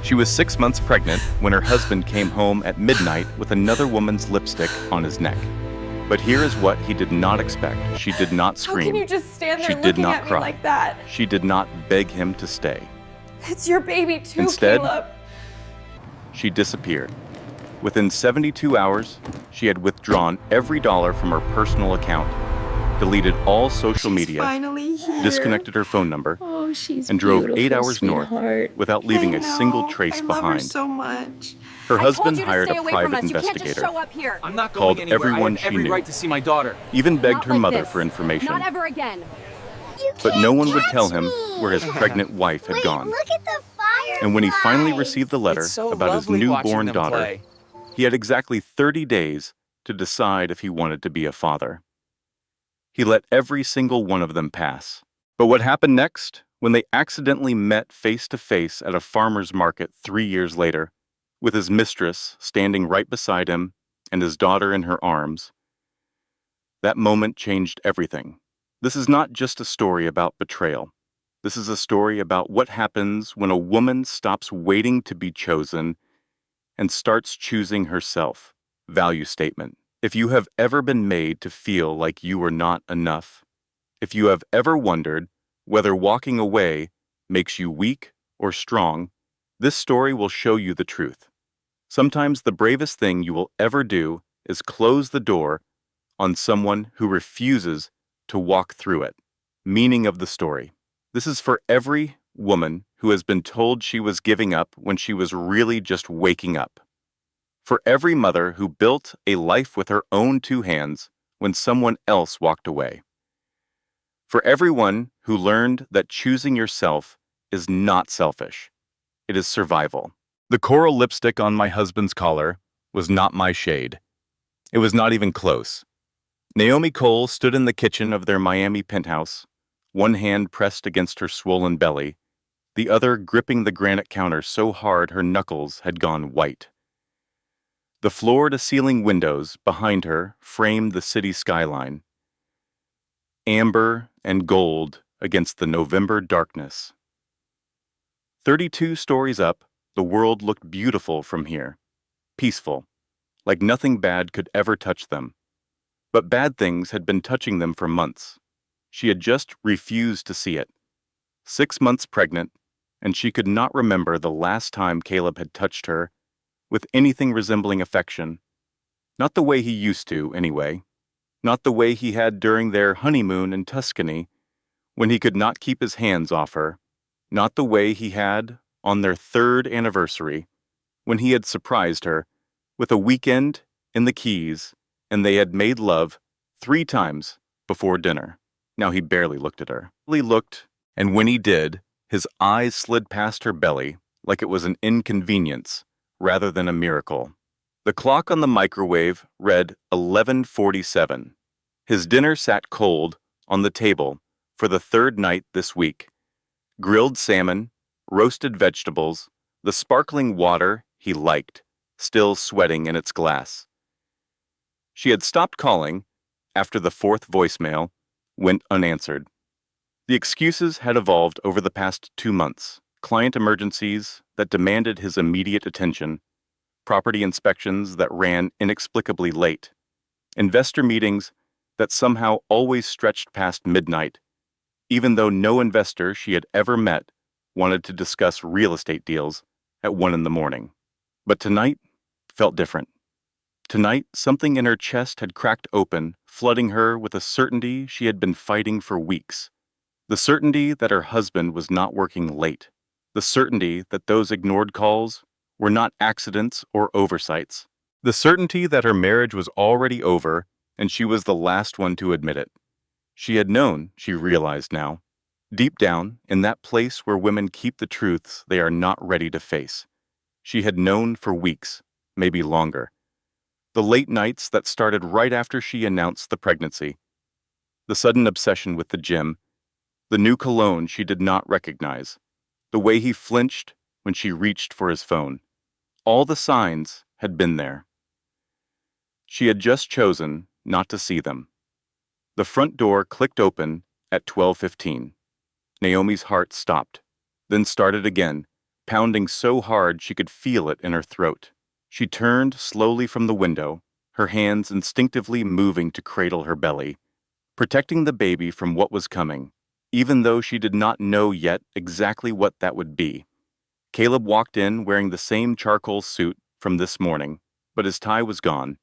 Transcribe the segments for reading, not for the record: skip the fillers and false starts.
She was 6 months pregnant when her husband came home at midnight with another woman's lipstick on his neck. But here is what he did not expect. She did not scream. How can you just stand there She did looking not at me cry. like that? She did not beg him to stay. It's your baby too, Instead, Caleb. She disappeared. Within 72 hours, she had withdrawn every dollar from her personal account, deleted all social media, Finally here. disconnected her phone number, Oh, she's and drove beautiful, 8 hours north sweetheart. without leaving I a single know. trace I love her behind. so much. Her I husband told you to hired stay a away from private us. You can't just investigator, show up here. I'm not called going anywhere. everyone I have she every knew. right to see my daughter. even begged Not her like mother this. for information, Not ever again. but no one would tell him where his pregnant wife had Wait, gone. look at the fireflies. And when he finally received the letter It's so about his lovely watching newborn them daughter, play. he had exactly 30 days to decide if he wanted to be a father. He let every single one of them pass. But what happened next, when they accidentally met face to face at a farmer's market 3 years later, with his mistress standing right beside him and his daughter in her arms, that moment changed everything. This is not just a story about betrayal. This is a story about what happens when a woman stops waiting to be chosen and starts choosing herself. Value statement. If you have ever been made to feel like you are not enough, if you have ever wondered whether walking away makes you weak or strong, this story will show you the truth. Sometimes the bravest thing you will ever do is close the door on someone who refuses to walk through it. Meaning of the story. This is for every woman who has been told she was giving up when she was really just waking up. For every mother who built a life with her own 2 hands when someone else walked away. For everyone who learned that choosing yourself is not selfish. It is survival. The coral lipstick on my husband's collar was not my shade. It was not even close. Naomi Cole stood in the kitchen of their Miami penthouse, one hand pressed against her swollen belly, the other gripping the granite counter so hard her knuckles had gone white. The floor-to-ceiling windows behind her framed the city skyline, amber and gold against the November darkness. 32 stories up, the world looked beautiful from here, peaceful, like nothing bad could ever touch them. But bad things had been touching them for months. She had just refused to see it. 6 months pregnant, and she could not remember the last time Caleb had touched her with anything resembling affection. Not the way he used to, anyway. Not the way he had during their honeymoon in Tuscany, when he could not keep his hands off her. Not the way he had on their 3rd anniversary, when he had surprised her with a weekend in the Keys, and they had made love 3 times before dinner. Now he barely looked at her. He looked, and when he did, his eyes slid past her belly like it was an inconvenience rather than a miracle. The clock on the microwave read 11:47. His dinner sat cold on the table for the 3rd night this week. Grilled salmon, roasted vegetables, the sparkling water he liked, still sweating in its glass. She had stopped calling after the 4th voicemail went unanswered. The excuses had evolved over the past 2 months. Client emergencies that demanded his immediate attention, property inspections that ran inexplicably late, investor meetings that somehow always stretched past midnight, even though no investor she had ever met wanted to discuss real estate deals at 1 in the morning. But tonight felt different. Tonight, something in her chest had cracked open, flooding her with a certainty she had been fighting for weeks. The certainty that her husband was not working late. The certainty that those ignored calls were not accidents or oversights. The certainty that her marriage was already over and she was the last one to admit it. She had known, she realized now, deep down in that place where women keep the truths they are not ready to face. She had known for weeks, maybe longer. The late nights that started right after she announced the pregnancy. The sudden obsession with the gym. The new cologne she did not recognize. The way he flinched when she reached for his phone. All the signs had been there. She had just chosen not to see them. The front door clicked open at 12:15. Naomi's heart stopped, then started again, pounding so hard she could feel it in her throat. She turned slowly from the window, her hands instinctively moving to cradle her belly, protecting the baby from what was coming, even though she did not know yet exactly what that would be. Caleb walked in wearing the same charcoal suit from this morning, but his tie was gone.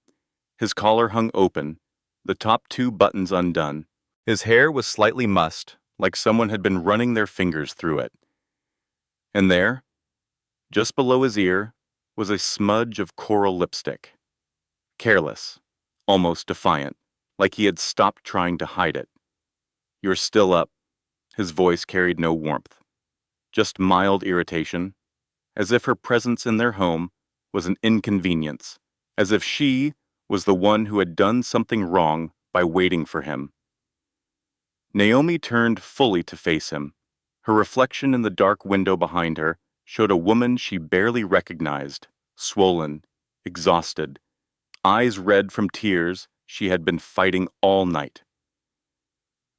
His collar hung open, the top two buttons undone. His hair was slightly mussed, like someone had been running their fingers through it. And there, just below his ear, was a smudge of coral lipstick. Careless, almost defiant, like he had stopped trying to hide it. "You're still up." His voice carried no warmth, just mild irritation, as if her presence in their home was an inconvenience, as if she was the one who had done something wrong by waiting for him. Naomi turned fully to face him. Her reflection in the dark window behind her showed a woman she barely recognized, swollen, exhausted, eyes red from tears she had been fighting all night.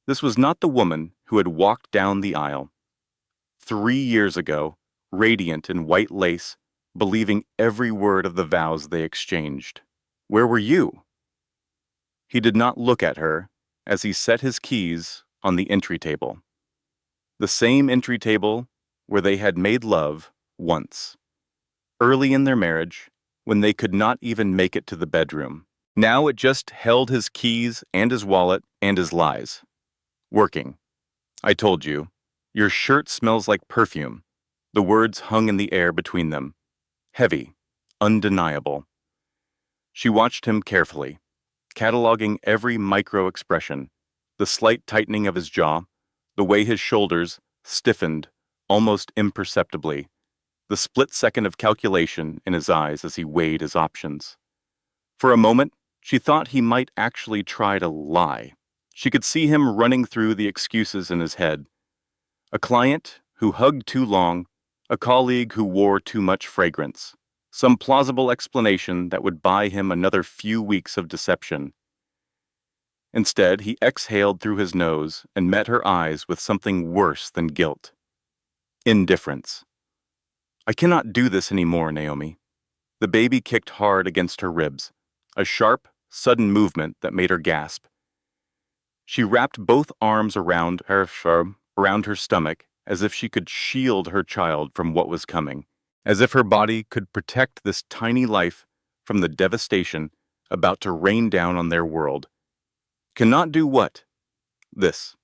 This was not the woman who had walked down the aisle 3 years ago, radiant in white lace, believing every word of the vows they exchanged. Where were you? He did not look at her as he set his keys on the entry table. The same entry table where they had made love once, early in their marriage, when they could not even make it to the bedroom. Now it just held his keys and his wallet and his lies. Working. "I told you. Your shirt smells like perfume." The words hung in the air between them. Heavy, undeniable. She watched him carefully, cataloging every micro-expression, the slight tightening of his jaw, the way his shoulders stiffened almost imperceptibly, the split second of calculation in his eyes as he weighed his options. For a moment, she thought he might actually try to lie. She could see him running through the excuses in his head. A client who hugged too long, a colleague who wore too much fragrance, some plausible explanation that would buy him another few weeks of deception. Instead, he exhaled through his nose and met her eyes with something worse than guilt. Indifference. "I cannot do this anymore, Naomi." The baby kicked hard against her ribs, a sharp, sudden movement that made her gasp. She wrapped both arms around her stomach as if she could shield her child from what was coming, as if her body could protect this tiny life from the devastation about to rain down on their world. Cannot do what? This.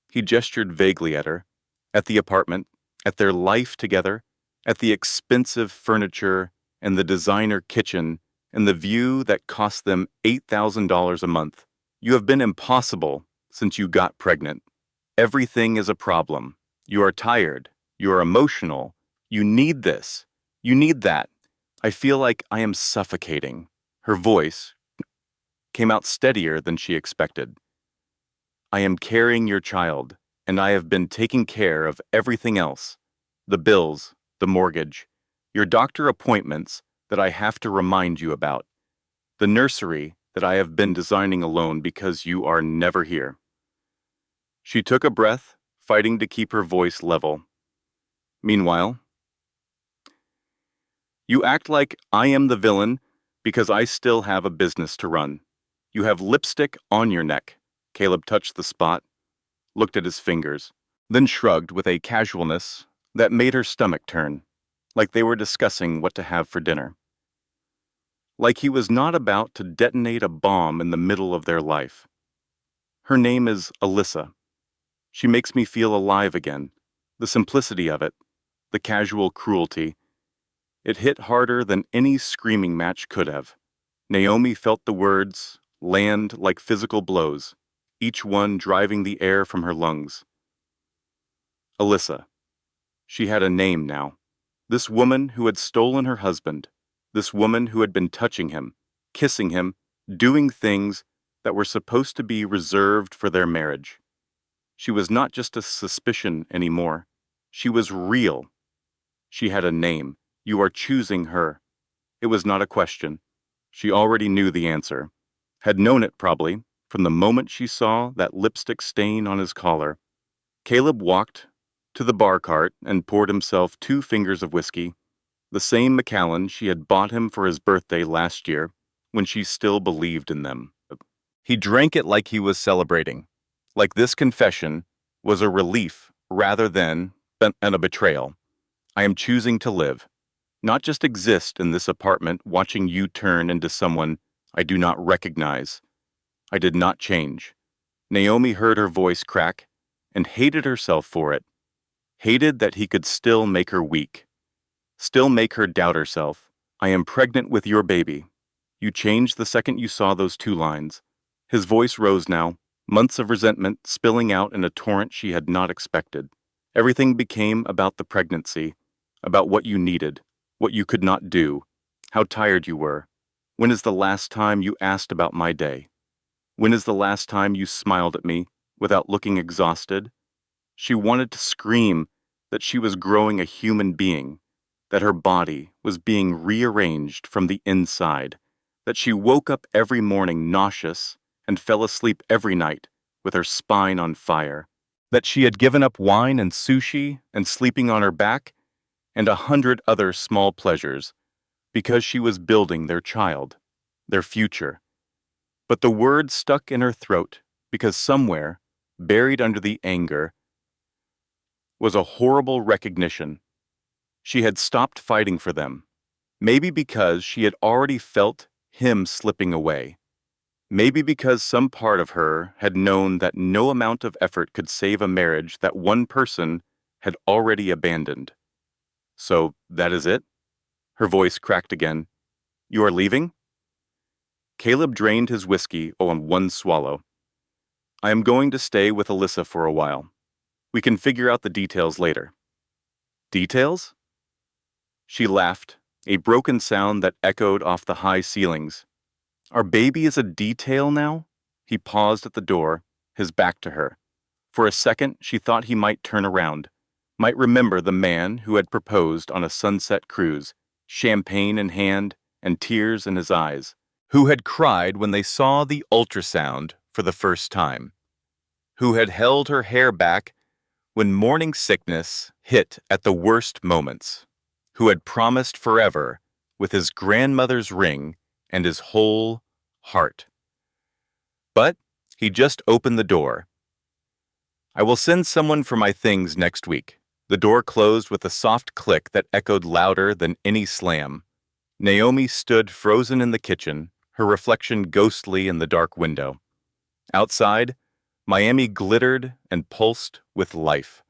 He gestured vaguely at her, at the apartment, at their life together, at the expensive furniture and the designer kitchen and the view that cost them $8,000 a month. "You have been impossible since you got pregnant. Everything is a problem. You are tired. You are emotional. You need this. You need that. I feel like I am suffocating." Her voice came out steadier than she expected. "I am carrying your child, and I have been taking care of everything else. The bills, the mortgage, your doctor appointments that I have to remind you about, the nursery that I have been designing alone because you are never here." She took a breath, fighting to keep her voice level. "Meanwhile, you act like I am the villain because I still have a business to run. You have lipstick on your neck." Caleb touched the spot, looked at his fingers, then shrugged with a casualness that made her stomach turn, like they were discussing what to have for dinner. Like he was not about to detonate a bomb in the middle of their life. "Her name is Alyssa. She makes me feel alive again. The simplicity of it, the casual cruelty. It hit harder than any screaming match could have." Naomi felt the words land like physical blows, each one driving the air from her lungs. Alyssa. She had a name now. This woman who had stolen her husband. This woman who had been touching him, kissing him, doing things that were supposed to be reserved for their marriage. She was not just a suspicion anymore. She was real. She had a name. You are choosing her. It was not a question. She already knew the answer. Had known it, probably, from the moment she saw that lipstick stain on his collar. Caleb walked to the bar cart and poured himself 2 fingers of whiskey, the same Macallan she had bought him for his birthday last year when she still believed in them. He drank it like he was celebrating, like this confession was a relief rather than a betrayal. I am choosing to live, not just exist in this apartment watching you turn into someone I do not recognize. I did not change. Naomi heard her voice crack and hated herself for it, hated that he could still make her weak, still make her doubt herself. I am pregnant with your baby. You changed the second you saw those 2 lines. His voice rose now, months of resentment spilling out in a torrent she had not expected. Everything became about the pregnancy, about what you needed, what you could not do, how tired you were. When is the last time you asked about my day? When is the last time you smiled at me without looking exhausted? She wanted to scream that she was growing a human being, that her body was being rearranged from the inside, that she woke up every morning nauseous and fell asleep every night with her spine on fire, that she had given up wine and sushi and sleeping on her back and 100 other small pleasures because she was building their child, their future. But the word stuck in her throat because somewhere, buried under the anger, was a horrible recognition. She had stopped fighting for them, maybe because she had already felt him slipping away. Maybe because some part of her had known that no amount of effort could save a marriage that one person had already abandoned. So that is it? Her voice cracked again. You are leaving? Caleb drained his whiskey on one swallow. I am going to stay with Alyssa for a while. We can figure out the details later. Details? She laughed, a broken sound that echoed off the high ceilings. Our baby is a detail now? He paused at the door, his back to her. For a second, she thought he might turn around, might remember the man who had proposed on a sunset cruise, champagne in hand and tears in his eyes, who had cried when they saw the ultrasound for the first time, who had held her hair back when morning sickness hit at the worst moments, who had promised forever with his grandmother's ring and his whole heart. But he just opened the door. I will send someone for my things next week. The door closed with a soft click that echoed louder than any slam. Naomi stood frozen in the kitchen, her reflection ghostly in the dark window. Outside, Miami glittered and pulsed with life.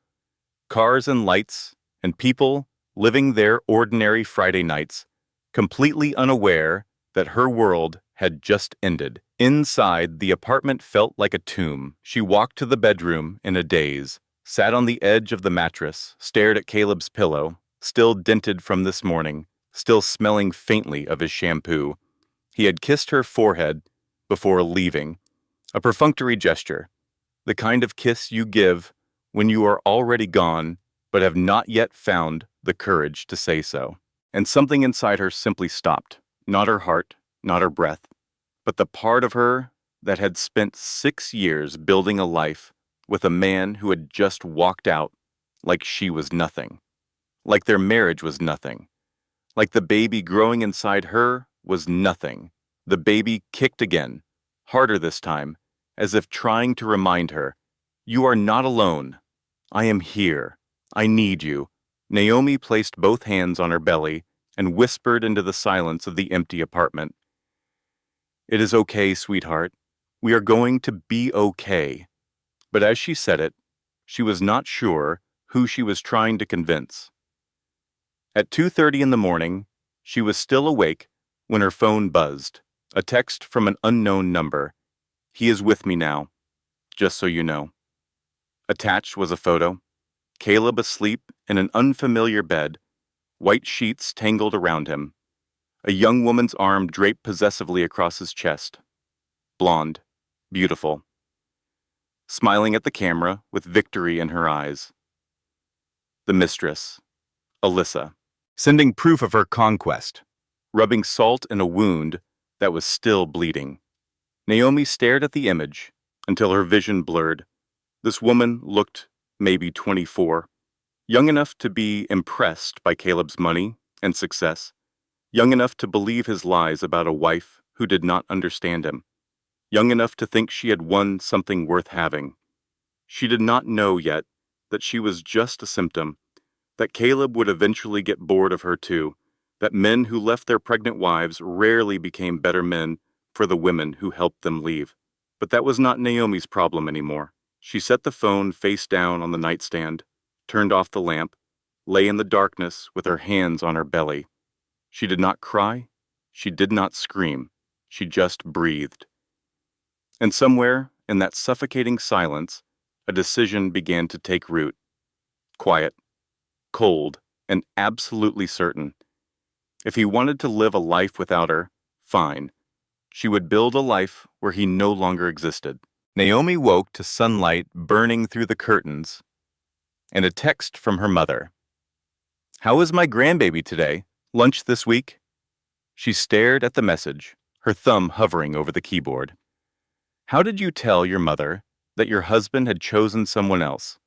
Cars and lights, and people living their ordinary Friday nights, completely unaware that her world had just ended. Inside, the apartment felt like a tomb. She walked to the bedroom in a daze, sat on the edge of the mattress, stared at Caleb's pillow, still dented from this morning, still smelling faintly of his shampoo. He had kissed her forehead before leaving, a perfunctory gesture, the kind of kiss you give when you are already gone but have not yet found the courage to say so. And something inside her simply stopped, not her heart, not her breath, but the part of her that had spent 6 years building a life with a man who had just walked out like she was nothing, like their marriage was nothing, like the baby growing inside her was nothing. The baby kicked again, harder this time, as if trying to remind her, you are not alone. I am here. I need you. Naomi placed both hands on her belly and whispered into the silence of the empty apartment. It is okay, sweetheart. We are going to be okay. But as she said it, she was not sure who she was trying to convince. At 2:30 in the morning, she was still awake when her phone buzzed, a text from an unknown number. He is with me now, just so you know. Attached was a photo. Caleb asleep in an unfamiliar bed, white sheets tangled around him. A young woman's arm draped possessively across his chest. Blonde, beautiful. Smiling at the camera with victory in her eyes. The mistress, Alyssa, sending proof of her conquest, rubbing salt in a wound that was still bleeding. Naomi stared at the image until her vision blurred. This woman looked maybe 24, Young enough to be impressed by Caleb's money and success, young enough to believe his lies about a wife who did not understand him, young enough to think she had won something worth having. She did not know yet that she was just a symptom, that Caleb would eventually get bored of her too, that men who left their pregnant wives rarely became better men for the women who helped them leave. But that was not Naomi's problem anymore. She set the phone face down on the nightstand, turned off the lamp, lay in the darkness with her hands on her belly. She did not cry. She did not scream. She just breathed. And somewhere, in that suffocating silence, a decision began to take root. Quiet, cold, and absolutely certain. If he wanted to live a life without her, fine. She would build a life where he no longer existed. Naomi woke to sunlight burning through the curtains and a text from her mother. "How is my grandbaby today? Lunch this week?" She stared at the message, her thumb hovering over the keyboard. How did you tell your mother that your husband had chosen someone else,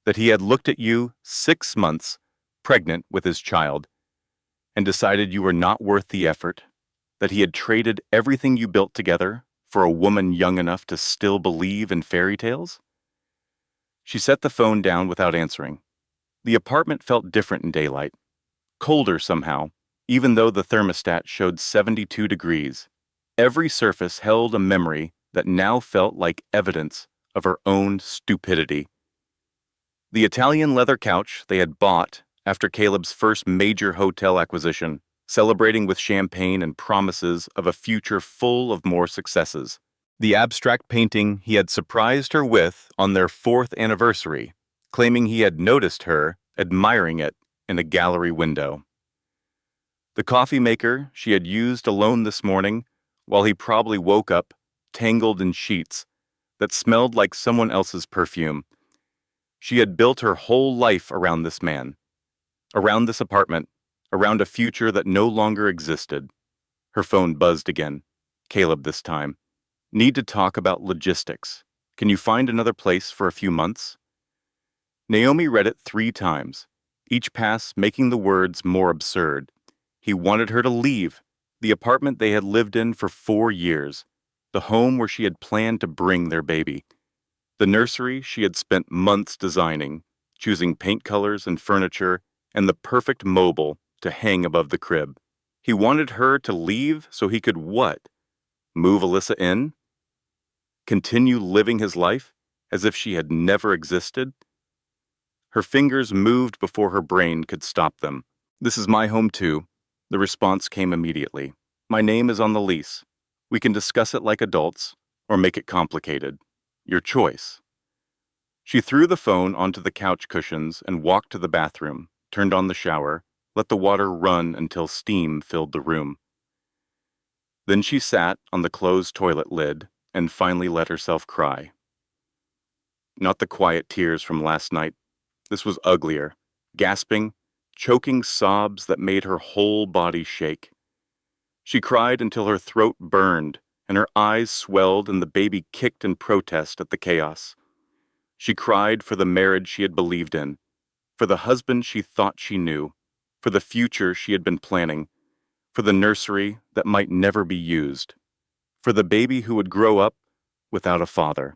that he had looked at you 6 months, pregnant with his child, and decided you were not worth the effort, that he had traded everything you built together for a woman young enough to still believe in fairy tales? She set the phone down without answering. The apartment felt different in daylight, colder somehow, even though the thermostat showed 72 degrees. Every surface held a memory that now felt like evidence of her own stupidity. The Italian leather couch they had bought after Caleb's first major hotel acquisition, celebrating with champagne and promises of a future full of more successes. The abstract painting he had surprised her with on their 4th anniversary, claiming he had noticed her admiring it in a gallery window. The coffee maker she had used alone this morning, while he probably woke up, tangled in sheets, that smelled like someone else's perfume. She had built her whole life around this man, around this apartment, around a future that no longer existed. Her phone buzzed again. Caleb this time. "Need to talk about logistics. Can you find another place for a few months?" Naomi read it 3 times, each pass making the words more absurd. He wanted her to leave, the apartment they had lived in for 4 years, the home where she had planned to bring their baby, the nursery she had spent months designing, choosing paint colors and furniture and the perfect mobile to hang above the crib. He wanted her to leave so he could what? Move Alyssa in? Continue living his life as if she had never existed? Her fingers moved before her brain could stop them. "This is my home too." The response came immediately. "My name is on the lease. We can discuss it like adults or make it complicated. Your choice." She threw the phone onto the couch cushions and walked to the bathroom, turned on the shower, let the water run until steam filled the room. Then she sat on the closed toilet lid and finally let herself cry. Not the quiet tears from last night. This was uglier, gasping, choking sobs that made her whole body shake. She cried until her throat burned and her eyes swelled and the baby kicked in protest at the chaos. She cried for the marriage she had believed in, for the husband she thought she knew, for the future she had been planning, for the nursery that might never be used, for the baby who would grow up without a father.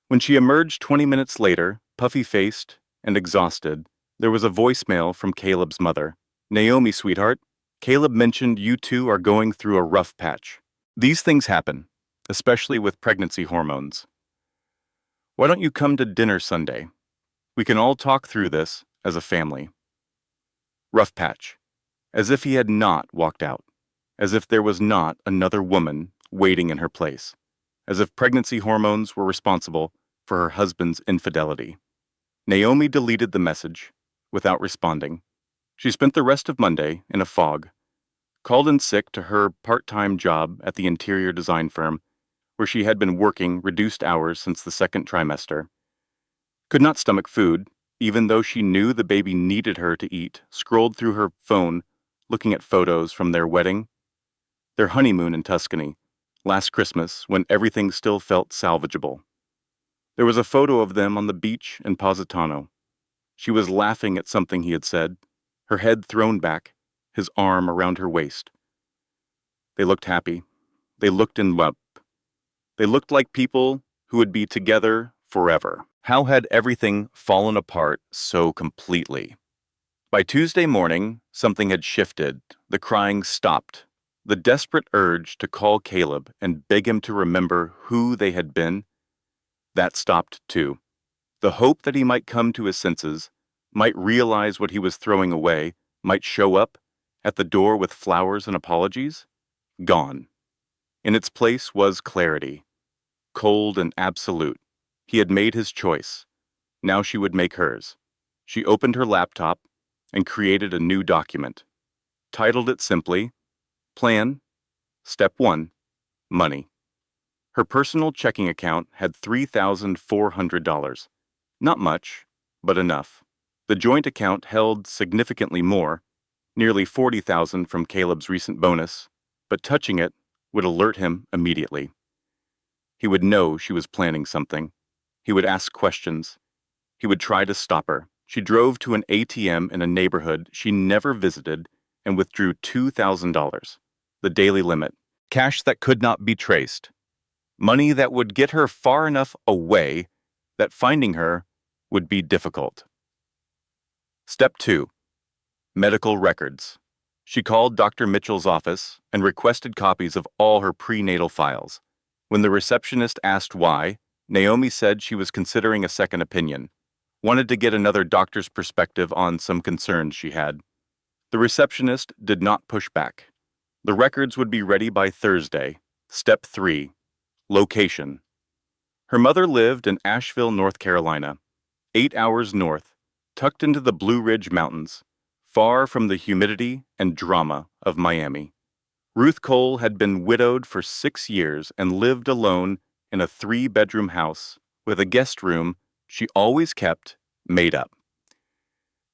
When she emerged 20 minutes later, puffy-faced and exhausted, there was a voicemail from Caleb's mother. "Naomi, sweetheart, Caleb mentioned you two are going through a rough patch. These things happen, especially with pregnancy hormones. Why don't you come to dinner Sunday? We can all talk through this as a family." Rough patch. As if he had not walked out. As if there was not another woman waiting in her place. As if pregnancy hormones were responsible for her husband's infidelity. Naomi deleted the message without responding. She spent the rest of Monday in a fog, called in sick to her part-time job at the interior design firm, where she had been working reduced hours since the 2nd trimester. Could not stomach food, even though she knew the baby needed her to eat, scrolled through her phone, looking at photos from their wedding, their honeymoon in Tuscany, last Christmas when everything still felt salvageable. There was a photo of them on the beach in Positano. She was laughing at something he had said, her head thrown back, his arm around her waist. They looked happy. They looked in love. They looked like people who would be together forever. How had everything fallen apart so completely? By Tuesday morning, something had shifted. The crying stopped. The desperate urge to call Caleb and beg him to remember who they had been, that stopped too. The hope that he might come to his senses, might realize what he was throwing away, might show up at the door with flowers and apologies, gone. In its place was clarity, cold and absolute. He had made his choice. Now she would make hers. She opened her laptop and created a new document. Titled it simply, Plan, Step 1, Money. Her personal checking account had $3,400. Not much, but enough. The joint account held significantly more, nearly $40,000 from Caleb's recent bonus, but touching it would alert him immediately. He would know she was planning something. He would ask questions. He would try to stop her. She drove to an ATM in a neighborhood she never visited and withdrew $2,000, the daily limit. Cash that could not be traced. Money that would get her far enough away that finding her would be difficult. Step 2. Medical records. She called Dr. Mitchell's office and requested copies of all her prenatal files. When the receptionist asked why, Naomi said she was considering a second opinion, wanted to get another doctor's perspective on some concerns she had. The receptionist did not push back. The records would be ready by Thursday. Step 3. Location. Her mother lived in Asheville, North Carolina, 8 hours north, tucked into the Blue Ridge Mountains, far from the humidity and drama of Miami. Ruth Cole had been widowed for 6 years and lived alone in a 3-bedroom house with a guest room she always kept made up.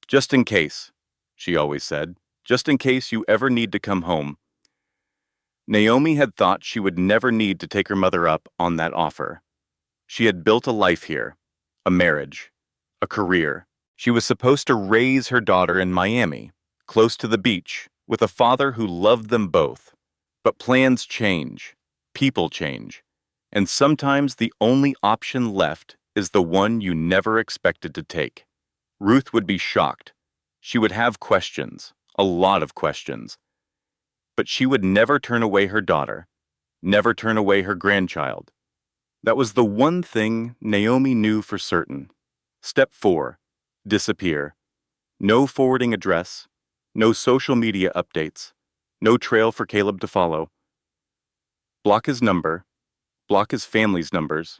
Just in case, she always said, just in case you ever need to come home. Naomi had thought she would never need to take her mother up on that offer. She had built a life here, a marriage, a career. She was supposed to raise her daughter in Miami, close to the beach, with a father who loved them both. But plans change, people change, and sometimes the only option left is the one you never expected to take. Ruth would be shocked. She would have questions, a lot of questions. But she would never turn away her daughter, never turn away her grandchild. That was the one thing Naomi knew for certain. Step 4. Disappear. No forwarding address, no social media updates, no trail for Caleb to follow. Block his number, block his family's numbers.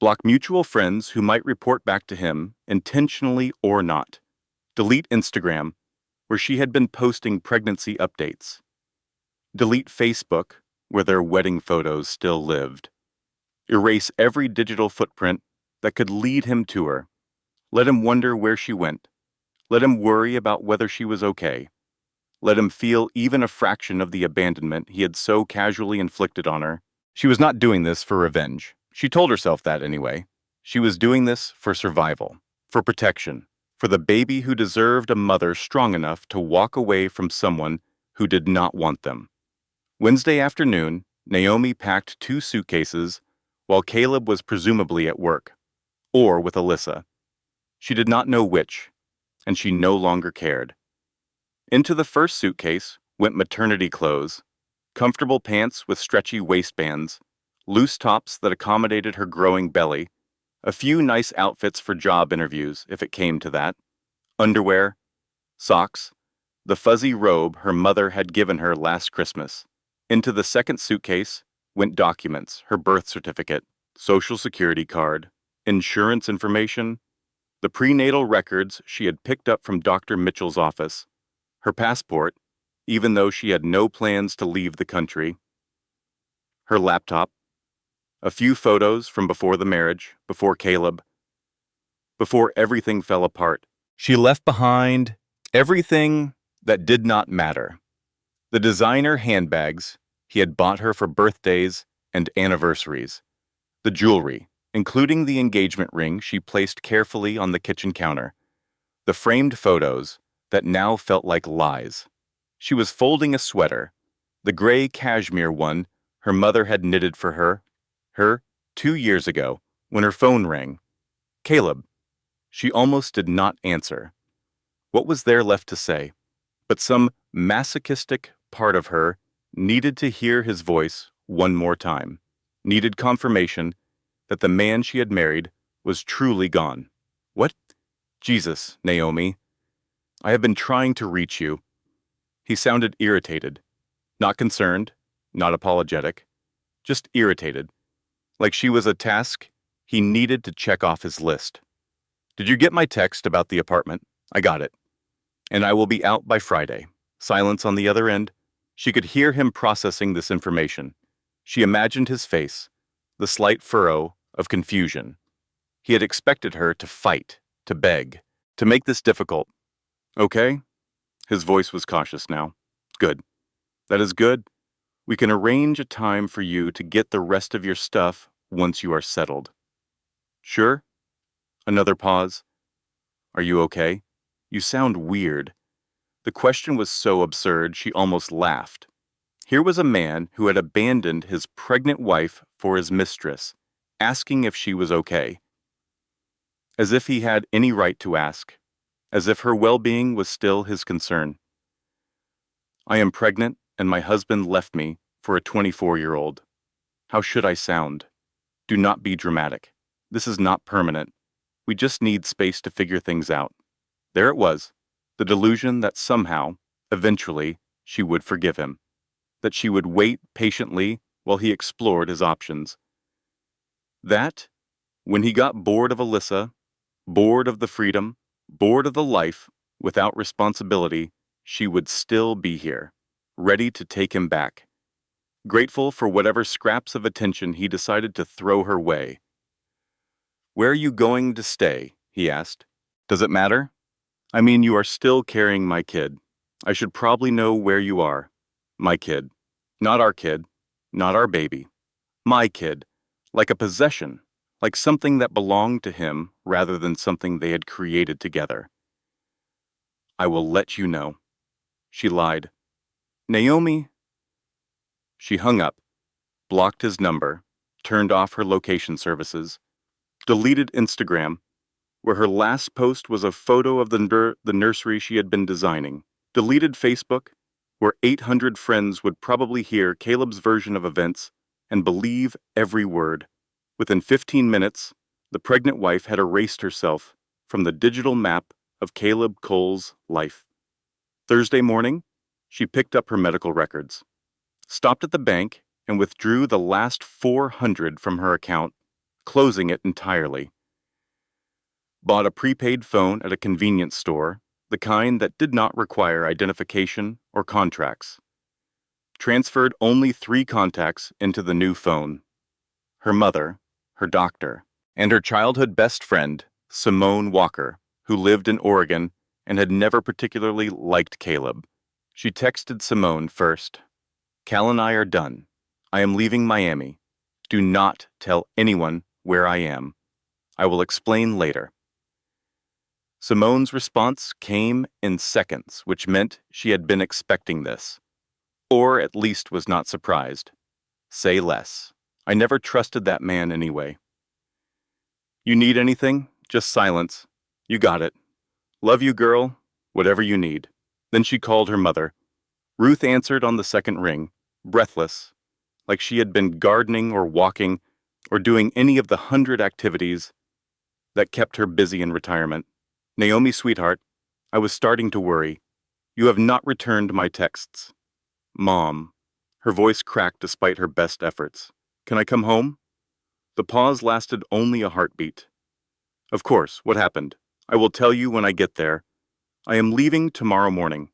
Block mutual friends who might report back to him, intentionally or not. Delete Instagram, where she had been posting pregnancy updates. Delete Facebook, where their wedding photos still lived. Erase every digital footprint that could lead him to her. Let him wonder where she went. Let him worry about whether she was okay. Let him feel even a fraction of the abandonment he had so casually inflicted on her. She was not doing this for revenge. She told herself that anyway. She was doing this for survival, for protection, for the baby who deserved a mother strong enough to walk away from someone who did not want them. Wednesday afternoon, Naomi packed 2 suitcases while Caleb was presumably at work, or with Alyssa. She did not know which, and she no longer cared. Into the first suitcase went maternity clothes, comfortable pants with stretchy waistbands, loose tops that accommodated her growing belly, a few nice outfits for job interviews if it came to that, underwear, socks, the fuzzy robe her mother had given her last Christmas. Into the second suitcase went documents, her birth certificate, social security card, insurance information, the prenatal records she had picked up from Dr. Mitchell's office, her passport, even though she had no plans to leave the country, her laptop, a few photos from before the marriage, before Caleb, before everything fell apart. She left behind everything that did not matter. The designer handbags he had bought her for birthdays and anniversaries. The jewelry, including the engagement ring she placed carefully on the kitchen counter. The framed photos that now felt like lies. She was folding a sweater, the gray cashmere one her mother had knitted for her 2 years ago, when her phone rang. Caleb. She almost did not answer. What was there left to say? But some masochistic part of her needed to hear his voice one more time, needed confirmation that the man she had married was truly gone. What? Jesus, Naomi. I have been trying to reach you. He sounded irritated. Not concerned, not apologetic, just irritated. Like she was a task he needed to check off his list. Did you get my text about the apartment? I got it. And I will be out by Friday. Silence on the other end. She could hear him processing this information. She imagined his face, the slight furrow of confusion. He had expected her to fight, to beg, to make this difficult. Okay? His voice was cautious now. Good. That is good. We can arrange a time for you to get the rest of your stuff once you are settled. Sure? Another pause. Are you okay? You sound weird. The question was so absurd she almost laughed. Here was a man who had abandoned his pregnant wife for his mistress, asking if she was okay. As if he had any right to ask. As if her well-being was still his concern. I am pregnant and my husband left me for a 24-year-old. How should I sound? Do not be dramatic. This is not permanent. We just need space to figure things out. There it was, the delusion that somehow, eventually, she would forgive him. That she would wait patiently while he explored his options. That, when he got bored of Alyssa, bored of the freedom, bored of the life, without responsibility, she would still be here, ready to take him back. Grateful for whatever scraps of attention he decided to throw her way. Where are you going to stay? He asked. Does it matter? I mean, you are still carrying my kid. I should probably know where you are. My kid. Not our kid. Not our baby. My kid. Like a possession. Like something that belonged to him rather than something they had created together. I will let you know. She lied. Naomi. She hung up, blocked his number, turned off her location services, deleted Instagram, where her last post was a photo of the nursery she had been designing, deleted Facebook, where 800 friends would probably hear Caleb's version of events and believe every word. Within 15 minutes, the pregnant wife had erased herself from the digital map of Caleb Cole's life. Thursday morning, she picked up her medical records, stopped at the bank, and withdrew the last 400 from her account, closing it entirely. Bought a prepaid phone at a convenience store, the kind that did not require identification or contracts. Transferred only 3 contacts into the new phone. Her mother, her doctor, and her childhood best friend, Simone Walker, who lived in Oregon and had never particularly liked Caleb. She texted Simone first. Cal and I are done. I am leaving Miami. Do not tell anyone where I am. I will explain later. Simone's response came in seconds, which meant she had been expecting this. Or at least was not surprised. Say less. I never trusted that man anyway. You need anything? Just silence. You got it. Love you, girl. Whatever you need. Then she called her mother. Ruth answered on the second ring, breathless, like she had been gardening or walking or doing any of the 100 activities that kept her busy in retirement. Naomi, sweetheart, I was starting to worry. You have not returned my texts. Mom. Her voice cracked despite her best efforts. Can I come home? The pause lasted only a heartbeat. Of course, what happened? I will tell you when I get there. I am leaving tomorrow morning.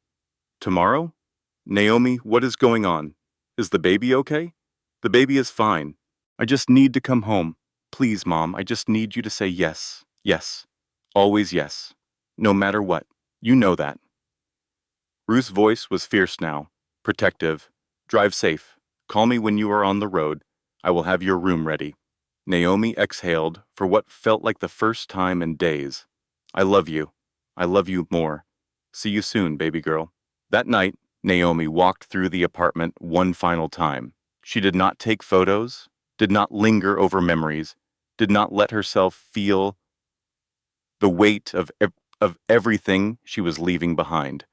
Tomorrow? Naomi, what is going on? Is the baby okay? The baby is fine. I just need to come home. Please, Mom, I just need you to say yes. Yes. Always yes. No matter what. You know that. Ruth's voice was fierce now, protective. Drive safe. Call me when you are on the road. I will have your room ready. Naomi exhaled for what felt like the first time in days. I love you. I love you more. See you soon, baby girl." That night, Naomi walked through the apartment one final time. She did not take photos, did not linger over memories, did not let herself feel the weight of everything she was leaving behind.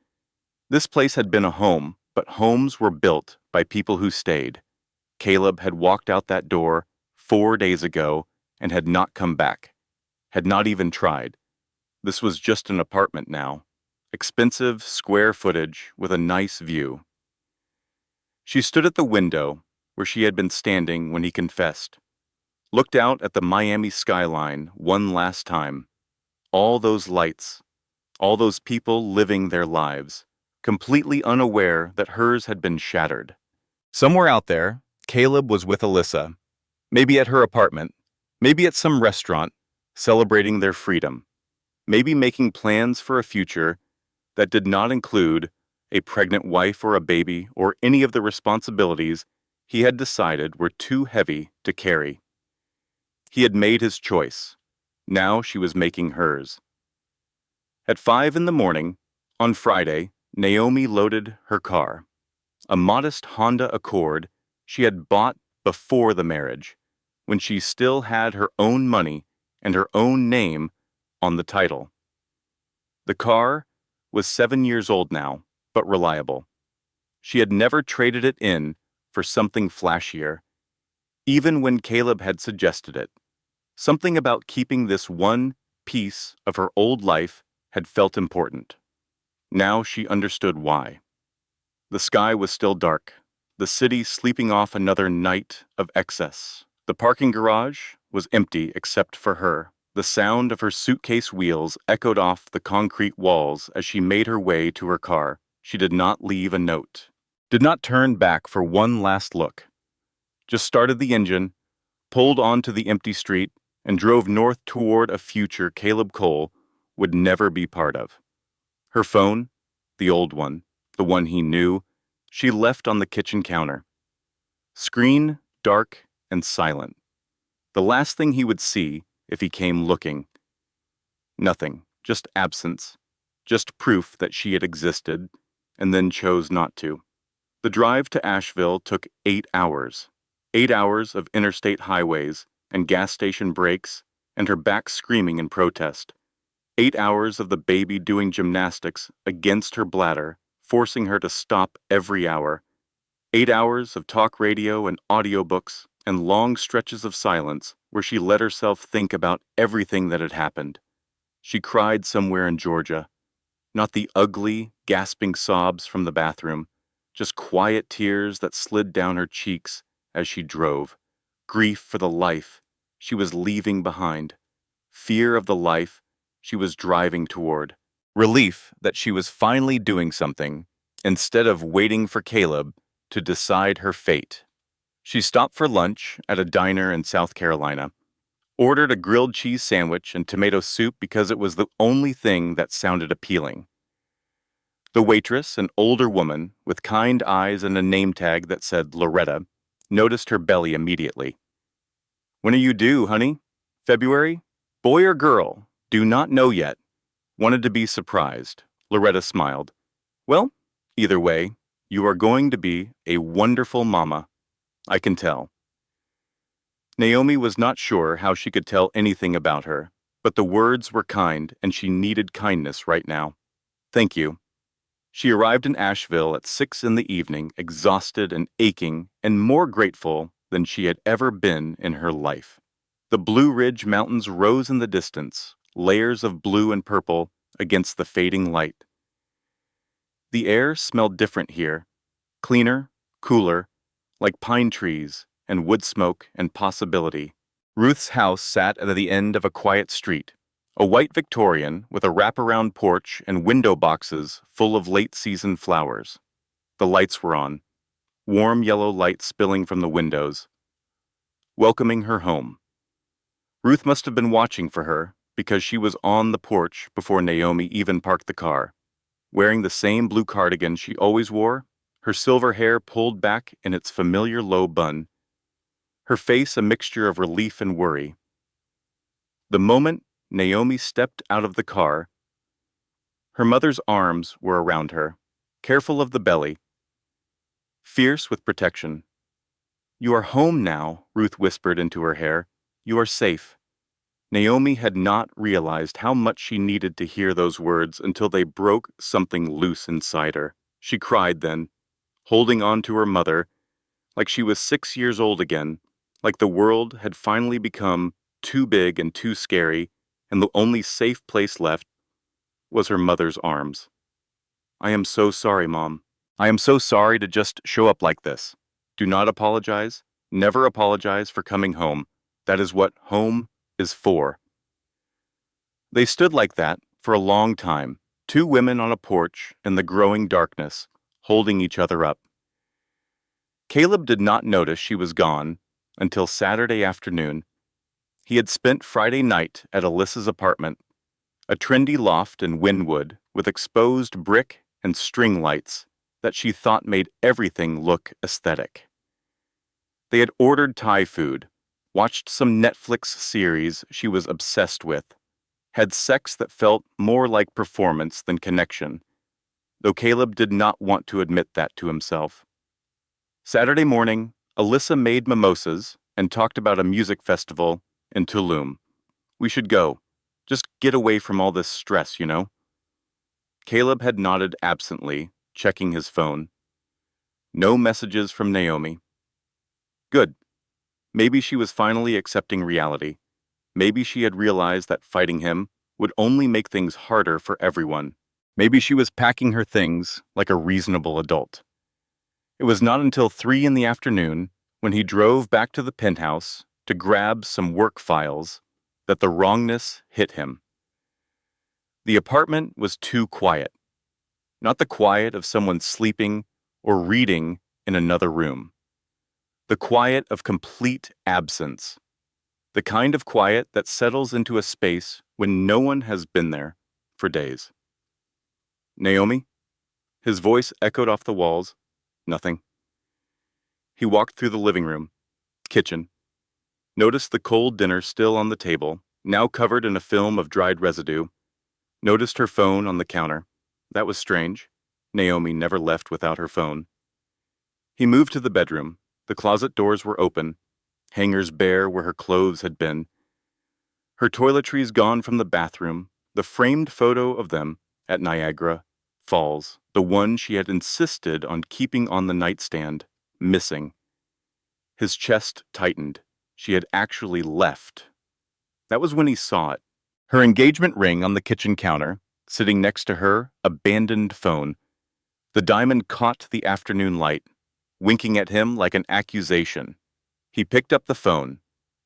This place had been a home, but homes were built by people who stayed. Caleb had walked out that door 4 days ago and had not come back, had not even tried. This was just an apartment now. Expensive square footage with a nice view. She stood at the window where she had been standing when he confessed, looked out at the Miami skyline one last time. All those lights, all those people living their lives, completely unaware that hers had been shattered. Somewhere out there, Caleb was with Alyssa, maybe at her apartment, maybe at some restaurant, celebrating their freedom, maybe making plans for a future that did not include a pregnant wife or a baby or any of the responsibilities he had decided were too heavy to carry. He had made his choice. Now she was making hers. At 5 in the morning, on Friday, Naomi loaded her car, a modest Honda Accord she had bought before the marriage, when she still had her own money and her own name on the title. The car was 7 years old now, but reliable. She had never traded it in for something flashier, even when Caleb had suggested it. Something about keeping this one piece of her old life had felt important. Now she understood why. The sky was still dark, the city sleeping off another night of excess. The parking garage was empty except for her. The sound of her suitcase wheels echoed off the concrete walls as she made her way to her car. She did not leave a note, did not turn back for one last look. Just started the engine, pulled onto the empty street, and drove north toward a future Caleb Cole would never be part of. Her phone, the old one, the one he knew, she left on the kitchen counter. Screen dark and silent. The last thing he would see if he came looking. Nothing, just absence, just proof that she had existed, and then chose not to. The drive to Asheville took 8 hours. 8 hours of interstate highways and gas station breaks, and her back screaming in protest. 8 hours of the baby doing gymnastics against her bladder, forcing her to stop every hour. 8 hours of talk radio and audiobooks and long stretches of silence where she let herself think about everything that had happened. She cried somewhere in Georgia. Not the ugly, gasping sobs from the bathroom, just quiet tears that slid down her cheeks as she drove. Grief for the life she was leaving behind. Fear of the life she was driving toward. Relief that she was finally doing something instead of waiting for Caleb to decide her fate. She stopped for lunch at a diner in South Carolina, ordered a grilled cheese sandwich and tomato soup because it was the only thing that sounded appealing. The waitress, an older woman with kind eyes and a name tag that said Loretta, noticed her belly immediately. "When are you due, honey? February? Boy or girl? Do not know yet." Wanted to be surprised. Loretta smiled. "Well, either way, you are going to be a wonderful mama. I can tell." Naomi was not sure how she could tell anything about her, but the words were kind and she needed kindness right now. "Thank you." She arrived in Asheville at 6 in the evening, exhausted and aching and more grateful than she had ever been in her life. The Blue Ridge Mountains rose in the distance, layers of blue and purple against the fading light. The air smelled different here, cleaner, cooler, like pine trees and wood smoke and possibility. Ruth's house sat at the end of a quiet street, a white Victorian with a wraparound porch and window boxes full of late-season flowers. The lights were on, warm yellow light spilling from the windows, welcoming her home. Ruth must have been watching for her because she was on the porch before Naomi even parked the car, wearing the same blue cardigan she always wore, her silver hair pulled back in its familiar low bun, her face a mixture of relief and worry. The moment Naomi stepped out of the car, Her mother's arms were around her, careful of the belly, fierce with protection. "You are home now," Ruth whispered into her hair. "You are safe." Naomi had not realized how much she needed to hear those words until they broke something loose inside her. She cried then, holding on to her mother, like she was 6 years old again, like the world had finally become too big and too scary, and the only safe place left was her mother's arms. "I am so sorry, Mom. I am so sorry to just show up like this. Do not apologize. Never apologize for coming home. That is what home is for." They stood like that for a long time, two women on a porch in the growing darkness, holding each other up. Caleb did not notice she was gone until Saturday afternoon. He had spent Friday night at Alyssa's apartment, a trendy loft in Wynwood with exposed brick and string lights that she thought made everything look aesthetic. They had ordered Thai food, watched some Netflix series she was obsessed with, had sex that felt more like performance than connection, though Caleb did not want to admit that to himself. Saturday morning, Alyssa made mimosas and talked about a music festival in Tulum. "We should go. Just get away from all this stress, you know?" Caleb had nodded absently, checking his phone. No messages from Naomi. Good. Maybe she was finally accepting reality. Maybe she had realized that fighting him would only make things harder for everyone. Maybe she was packing her things like a reasonable adult. It was not until 3 in the afternoon, when he drove back to the penthouse to grab some work files, that the wrongness hit him. The apartment was too quiet. Not the quiet of someone sleeping or reading in another room. The quiet of complete absence. The kind of quiet that settles into a space when no one has been there for days. "Naomi?" His voice echoed off the walls. Nothing. He walked through the living room, kitchen, noticed the cold dinner still on the table, now covered in a film of dried residue, noticed her phone on the counter. That was strange. Naomi never left without her phone. He moved to the bedroom. The closet doors were open, hangers bare where her clothes had been. Her toiletries gone from the bathroom, the framed photo of them at Niagara Falls, the one she had insisted on keeping on the nightstand, missing. His chest tightened. She had actually left. That was when he saw it. Her engagement ring on the kitchen counter, sitting next to her abandoned phone. The diamond caught the afternoon light, winking at him like an accusation. He picked up the phone,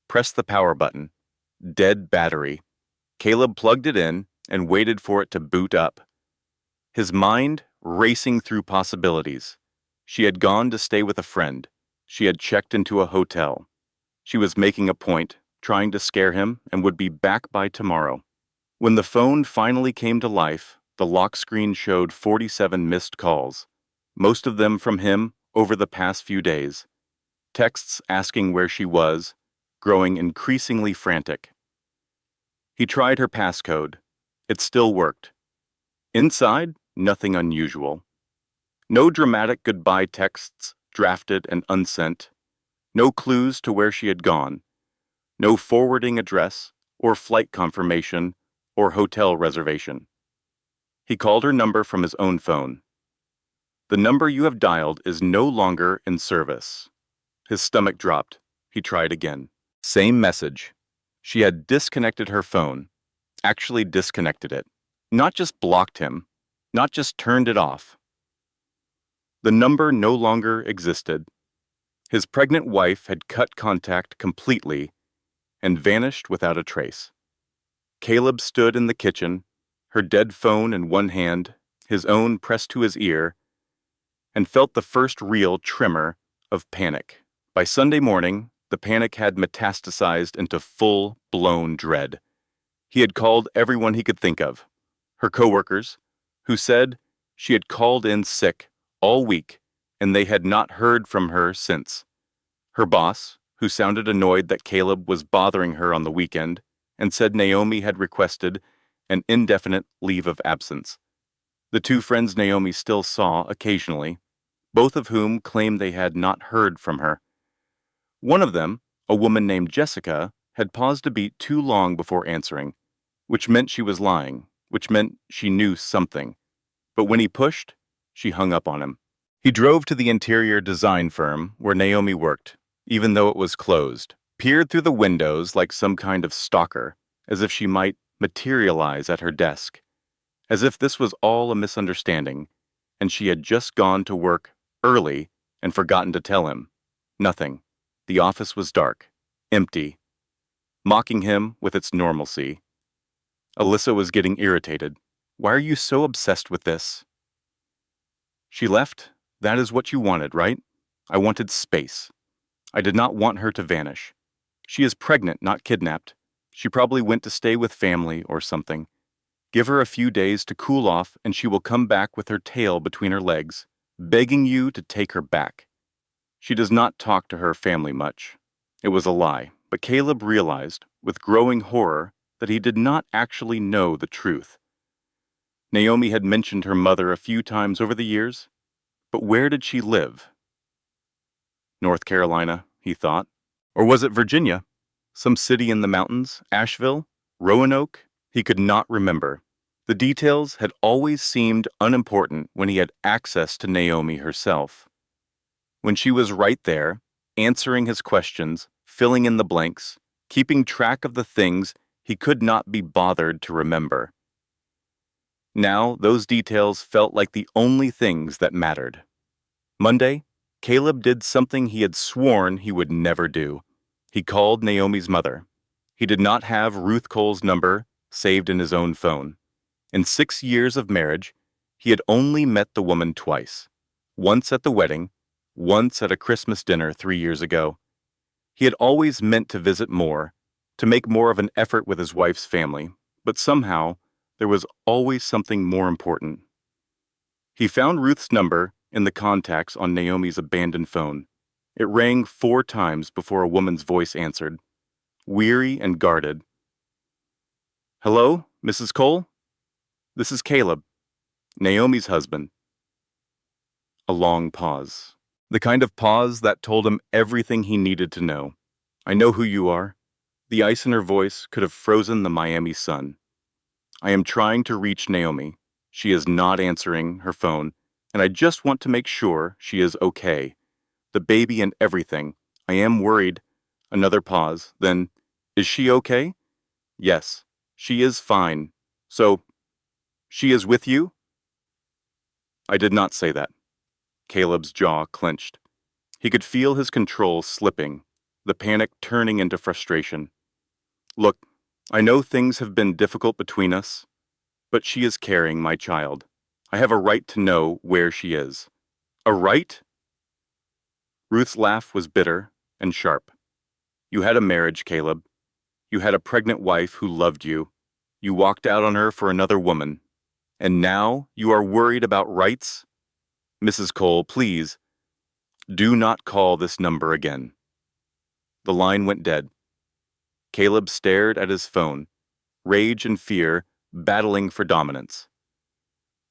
pressed the power button. Dead battery. Caleb plugged it in and waited for it to boot up. His mind racing through possibilities. She had gone to stay with a friend. She had checked into a hotel. She was making a point, trying to scare him, and would be back by tomorrow. When the phone finally came to life, the lock screen showed 47 missed calls, most of them from him over the past few days. Texts asking where she was, growing increasingly frantic. He tried her passcode. It still worked. Inside, nothing unusual. No dramatic goodbye texts drafted and unsent. No clues to where she had gone. No forwarding address or flight confirmation or hotel reservation. He called her number from his own phone. "The number you have dialed is no longer in service." His stomach dropped. He tried again. Same message. She had disconnected her phone. Actually disconnected it. Not just blocked him. Not just turned it off. The number no longer existed. His pregnant wife had cut contact completely and vanished without a trace. Caleb stood in the kitchen, her dead phone in one hand, his own pressed to his ear, and felt the first real tremor of panic. By Sunday morning, the panic had metastasized into full-blown dread. He had called everyone he could think of. Her coworkers, who said she had called in sick all week and they had not heard from her since. Her boss, who sounded annoyed that Caleb was bothering her on the weekend and said Naomi had requested an indefinite leave of absence. The two friends Naomi still saw occasionally, both of whom claimed they had not heard from her. One of them, a woman named Jessica, had paused a beat too long before answering, which meant she was lying, which meant she knew something. But when he pushed, she hung up on him. He drove to the interior design firm where Naomi worked, even though it was closed, peered through the windows like some kind of stalker, as if she might materialize at her desk, as if this was all a misunderstanding, and she had just gone to work early and forgotten to tell him. Nothing. The office was dark, empty, mocking him with its normalcy. Alyssa was getting irritated. Why are you so obsessed with this? She left. That is what you wanted, right? I wanted space. I did not want her to vanish. She is pregnant, not kidnapped. She probably went to stay with family or something. Give her a few days to cool off and she will come back with her tail between her legs, begging you to take her back. She does not talk to her family much. It was a lie, but Caleb realized, with growing horror, that he did not actually know the truth. Naomi had mentioned her mother a few times over the years, but where did she live? North Carolina, he thought. Or was it Virginia? Some city in the mountains? Asheville? Roanoke? He could not remember. The details had always seemed unimportant when he had access to Naomi herself. When she was right there, answering his questions, filling in the blanks, keeping track of the things he could not be bothered to remember. Now, those details felt like the only things that mattered. Monday, Caleb did something he had sworn he would never do. He called Naomi's mother. He did not have Ruth Cole's number saved in his own phone. In 6 years of marriage, he had only met the woman twice. Once at the wedding, once at a Christmas dinner 3 years ago. He had always meant to visit more, to make more of an effort with his wife's family, but somehow there was always something more important. He found Ruth's number in the contacts on Naomi's abandoned phone. It rang 4 times before a woman's voice answered, weary and guarded. Hello, Mrs. Cole? This is Caleb, Naomi's husband. A long pause. The kind of pause that told him everything he needed to know. I know who you are. The ice in her voice could have frozen the Miami sun. I am trying to reach Naomi. She is not answering her phone, and I just want to make sure she is okay. The baby and everything. I am worried. Another pause. Then, is she okay? Yes, she is fine. So, she is with you? I did not say that. Caleb's jaw clenched. He could feel his control slipping, the panic turning into frustration. Look, I know things have been difficult between us, but she is carrying my child. I have a right to know where she is. A right? Ruth's laugh was bitter and sharp. You had a marriage, Caleb. You had a pregnant wife who loved you. You walked out on her for another woman. And now you are worried about rights? Mrs. Cole, please, do not call this number again. The line went dead. Caleb stared at his phone, rage and fear battling for dominance.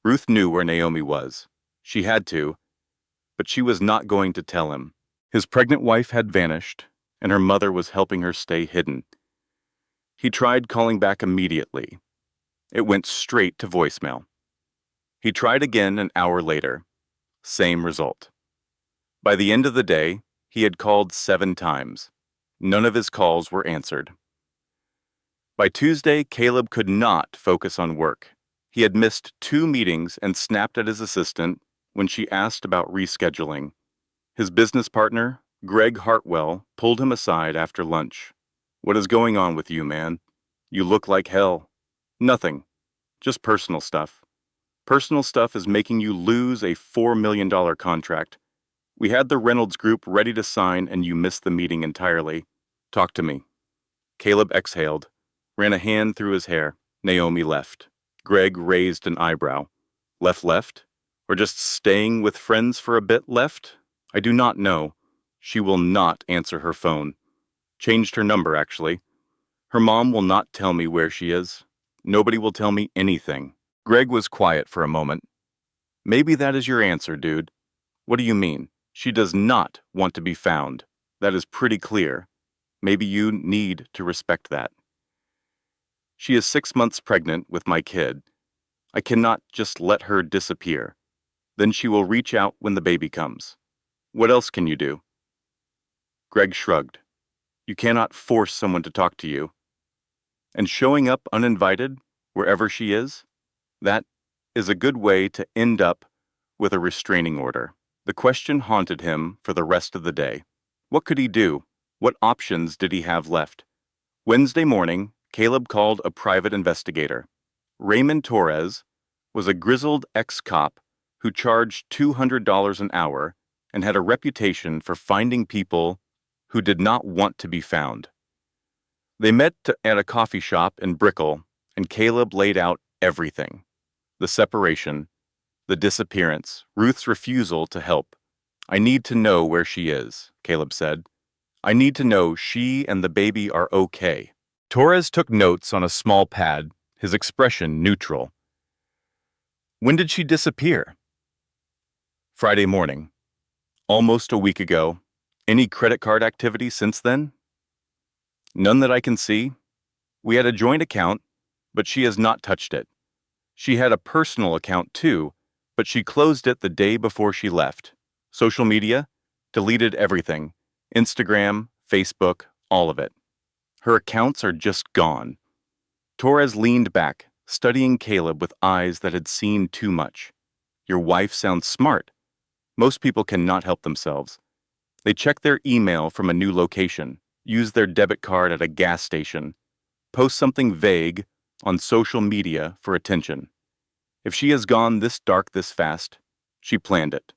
Ruth knew where Naomi was. She had to, but she was not going to tell him. His pregnant wife had vanished, and her mother was helping her stay hidden. He tried calling back immediately. It went straight to voicemail. He tried again an hour later. Same result. By the end of the day, he had called 7 times. None of his calls were answered. By Tuesday, Caleb could not focus on work. He had missed 2 meetings and snapped at his assistant when she asked about rescheduling. His business partner, Greg Hartwell, pulled him aside after lunch. What is going on with you, man? You look like hell. Nothing. Just personal stuff. Personal stuff is making you lose a $4 million contract. We had the Reynolds Group ready to sign and you missed the meeting entirely. Talk to me. Caleb exhaled, ran a hand through his hair. Naomi left. Greg raised an eyebrow. Left? Or just staying with friends for a bit left? I do not know. She will not answer her phone. Changed her number, actually. Her mom will not tell me where she is. Nobody will tell me anything. Greg was quiet for a moment. Maybe that is your answer, dude. What do you mean? She does not want to be found. That is pretty clear. Maybe you need to respect that. She is 6 months pregnant with my kid. I cannot just let her disappear. Then she will reach out when the baby comes. What else can you do? Greg shrugged. You cannot force someone to talk to you. And showing up uninvited, wherever she is, that is a good way to end up with a restraining order. The question haunted him for the rest of the day. What could he do? What options did he have left? Wednesday morning, Caleb called a private investigator. Raymond Torres was a grizzled ex-cop who charged $200 an hour and had a reputation for finding people who did not want to be found. They met at a coffee shop in Brickell, and Caleb laid out everything. The separation, the disappearance, Ruth's refusal to help. I need to know where she is, Caleb said. I need to know she and the baby are okay. Torres took notes on a small pad, his expression neutral. When did she disappear? Friday morning. Almost a week ago. Any credit card activity since then? None that I can see. We had a joint account, but she has not touched it. She had a personal account too, but she closed it the day before she left. Social media? Deleted everything. Instagram, Facebook, all of it. Her accounts are just gone. Torres leaned back, studying Caleb with eyes that had seen too much. Your wife sounds smart. Most people cannot help themselves. They check their email from a new location, use their debit card at a gas station, post something vague on social media for attention. If she has gone this dark this fast, she planned it.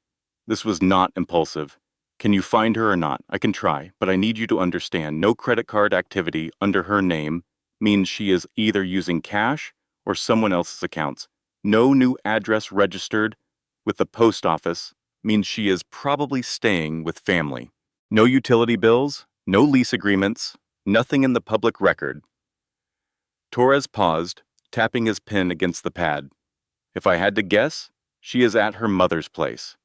This was not impulsive. Can you find her or not? I can try, but I need you to understand no credit card activity under her name means she is either using cash or someone else's accounts. No new address registered with the post office means she is probably staying with family. No utility bills, no lease agreements, nothing in the public record. Torres paused, tapping his pen against the pad. If I had to guess, she is at her mother's place,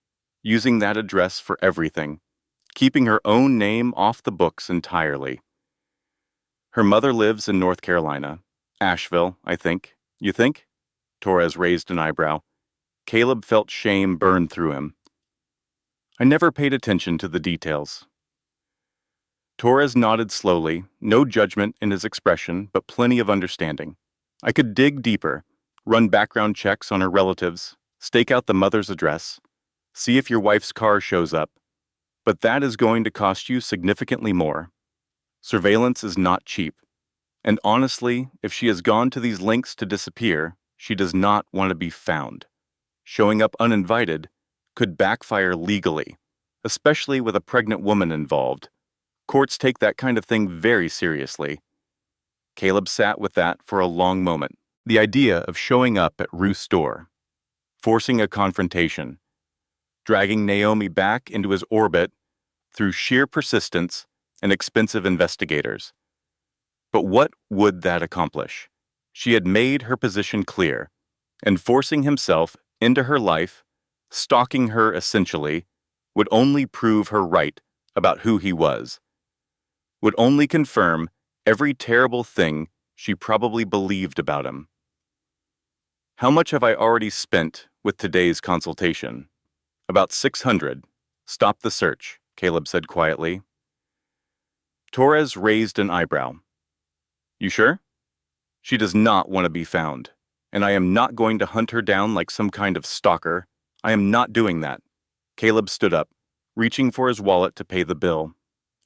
using that address for everything, keeping her own name off the books entirely. Her mother lives in North Carolina, Asheville, I think. You think? Torres raised an eyebrow. Caleb felt shame burn through him. I never paid attention to the details. Torres nodded slowly, no judgment in his expression, but plenty of understanding. I could dig deeper, run background checks on her relatives, stake out the mother's address, see if your wife's car shows up, but that is going to cost you significantly more. Surveillance is not cheap. And honestly, if she has gone to these lengths to disappear, she does not want to be found. Showing up uninvited could backfire legally, especially with a pregnant woman involved. Courts take that kind of thing very seriously. Caleb sat with that for a long moment. The idea of showing up at Ruth's door, forcing a confrontation, dragging Naomi back into his orbit through sheer persistence and expensive investigators. But what would that accomplish? She had made her position clear, and forcing himself into her life, stalking her essentially, would only prove her right about who he was, would only confirm every terrible thing she probably believed about him. How much have I already spent with today's consultation? About 600. Stop the search, Caleb said quietly. Torres raised an eyebrow. You sure? She does not want to be found, and I am not going to hunt her down like some kind of stalker. I am not doing that. Caleb stood up, reaching for his wallet to pay the bill.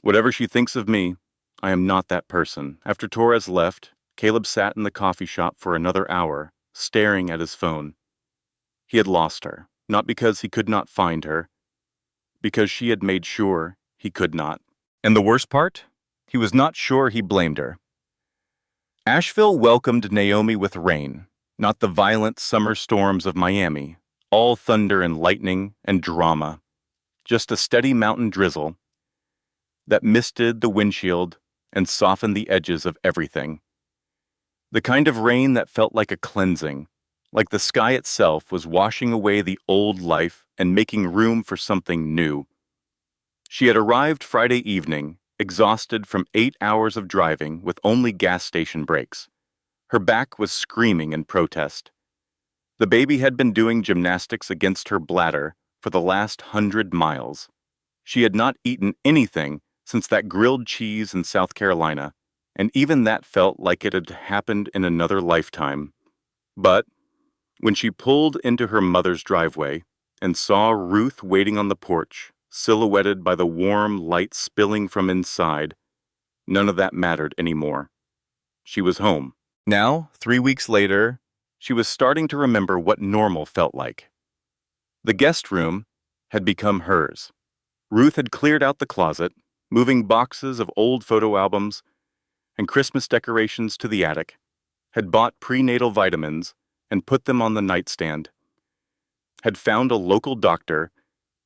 Whatever she thinks of me, I am not that person. After Torres left, Caleb sat in the coffee shop for another hour, staring at his phone. He had lost her, not because he could not find her, because she had made sure he could not. And the worst part? He was not sure he blamed her. Asheville welcomed Naomi with rain, not the violent summer storms of Miami, all thunder and lightning and drama, just a steady mountain drizzle that misted the windshield and softened the edges of everything. The kind of rain that felt like a cleansing, like the sky itself was washing away the old life and making room for something new. She had arrived Friday evening, exhausted from 8 hours of driving with only gas station breaks. Her back was screaming in protest. The baby had been doing gymnastics against her bladder for the last 100 miles. She had not eaten anything since that grilled cheese in South Carolina, and even that felt like it had happened in another lifetime. But when she pulled into her mother's driveway and saw Ruth waiting on the porch, silhouetted by the warm light spilling from inside, none of that mattered anymore. She was home. Now, 3 weeks later, she was starting to remember what normal felt like. The guest room had become hers. Ruth had cleared out the closet, moving boxes of old photo albums and Christmas decorations to the attic, had bought prenatal vitamins and put them on the nightstand, had found a local doctor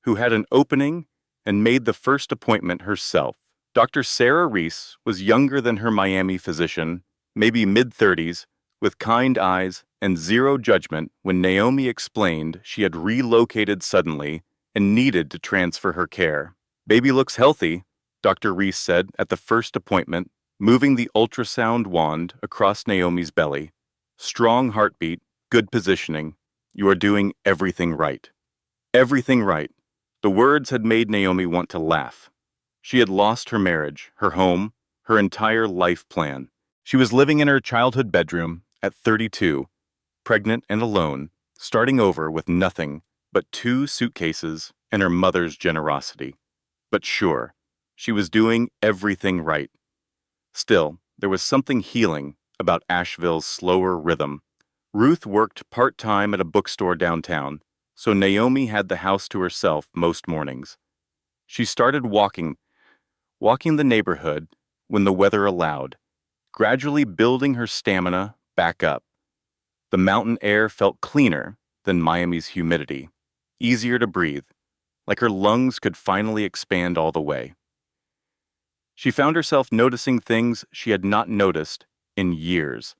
who had an opening and made the first appointment herself. Dr. Sarah Reese was younger than her Miami physician, maybe mid-30s, with kind eyes and zero judgment when Naomi explained she had relocated suddenly and needed to transfer her care. "Baby looks healthy," Dr. Reese said at the first appointment, moving the ultrasound wand across Naomi's belly. "Strong heartbeat, good positioning. You are doing everything right." Everything right. The words had made Naomi want to laugh. She had lost her marriage, her home, her entire life plan. She was living in her childhood bedroom at 32, pregnant and alone, starting over with nothing but 2 suitcases and her mother's generosity. But sure, she was doing everything right. Still, there was something healing about Asheville's slower rhythm. Ruth worked part-time at a bookstore downtown, so Naomi had the house to herself most mornings. She started walking the neighborhood when the weather allowed, gradually building her stamina back up. The mountain air felt cleaner than Miami's humidity, easier to breathe, like her lungs could finally expand all the way. She found herself noticing things she had not noticed in years.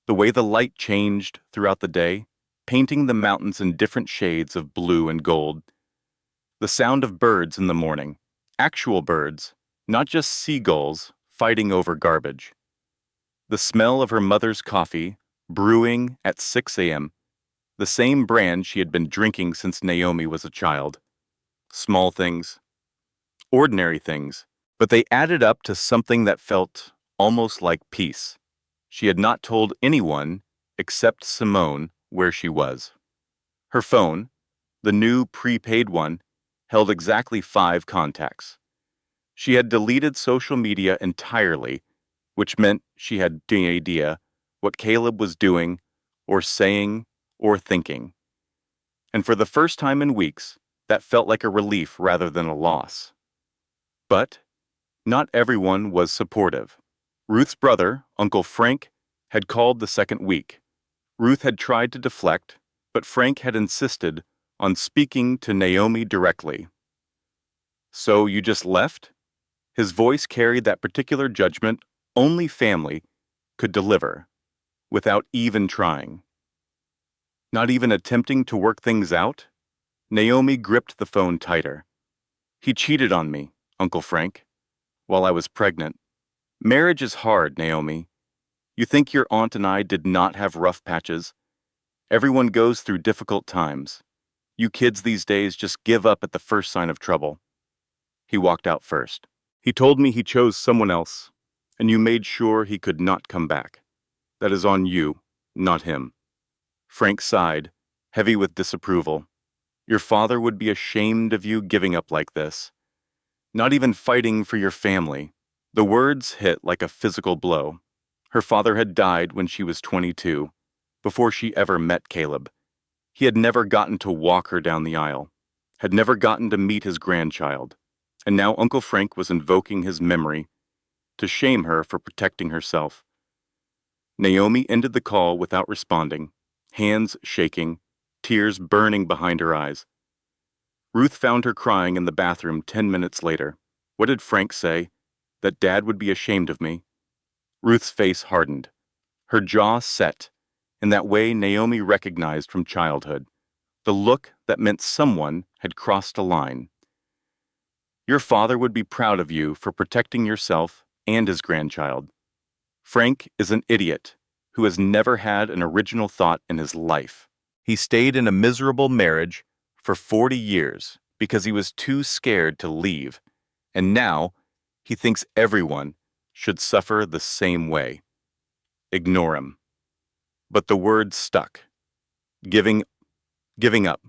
The way the light changed throughout the day, painting the mountains in different shades of blue and gold. The sound of birds in the morning, actual birds, not just seagulls fighting over garbage. The smell of her mother's coffee, brewing at 6 a.m., the same brand she had been drinking since Naomi was a child. Small things, ordinary things, but they added up to something that felt almost like peace. She had not told anyone except Simone where she was. Her phone, the new prepaid one, held exactly 5 contacts. She had deleted social media entirely, which meant she had no idea what Caleb was doing or saying or thinking. And for the first time in weeks, that felt like a relief rather than a loss. But not everyone was supportive. Ruth's brother, Uncle Frank, had called the second week. Ruth had tried to deflect, but Frank had insisted on speaking to Naomi directly. "So you just left?" His voice carried that particular judgment only family could deliver, without even trying. Not even attempting to work things out? Naomi gripped the phone tighter. "He cheated on me, Uncle Frank, while I was pregnant. Marriage is hard, Naomi. You think your aunt and I did not have rough patches? Everyone goes through difficult times. You kids these days just give up at the first sign of trouble." He walked out first. "He told me he chose someone else, and you made sure he could not come back. That is on you, not him." Frank sighed, heavy with disapproval. "Your father would be ashamed of you giving up like this. Not even fighting for your family." The words hit like a physical blow. Her father had died when she was 22, before she ever met Caleb. He had never gotten to walk her down the aisle, had never gotten to meet his grandchild, and now Uncle Frank was invoking his memory to shame her for protecting herself. Naomi ended the call without responding, hands shaking, tears burning behind her eyes. Ruth found her crying in the bathroom 10 minutes later. What did Frank say? That Dad would be ashamed of me? Ruth's face hardened. Her jaw set, in that way Naomi recognized from childhood, the look that meant someone had crossed a line. Your father would be proud of you for protecting yourself and his grandchild. Frank is an idiot who has never had an original thought in his life. He stayed in a miserable marriage for 40 years because he was too scared to leave, and now he thinks everyone should suffer the same way. Ignore him. But the word stuck. Giving up,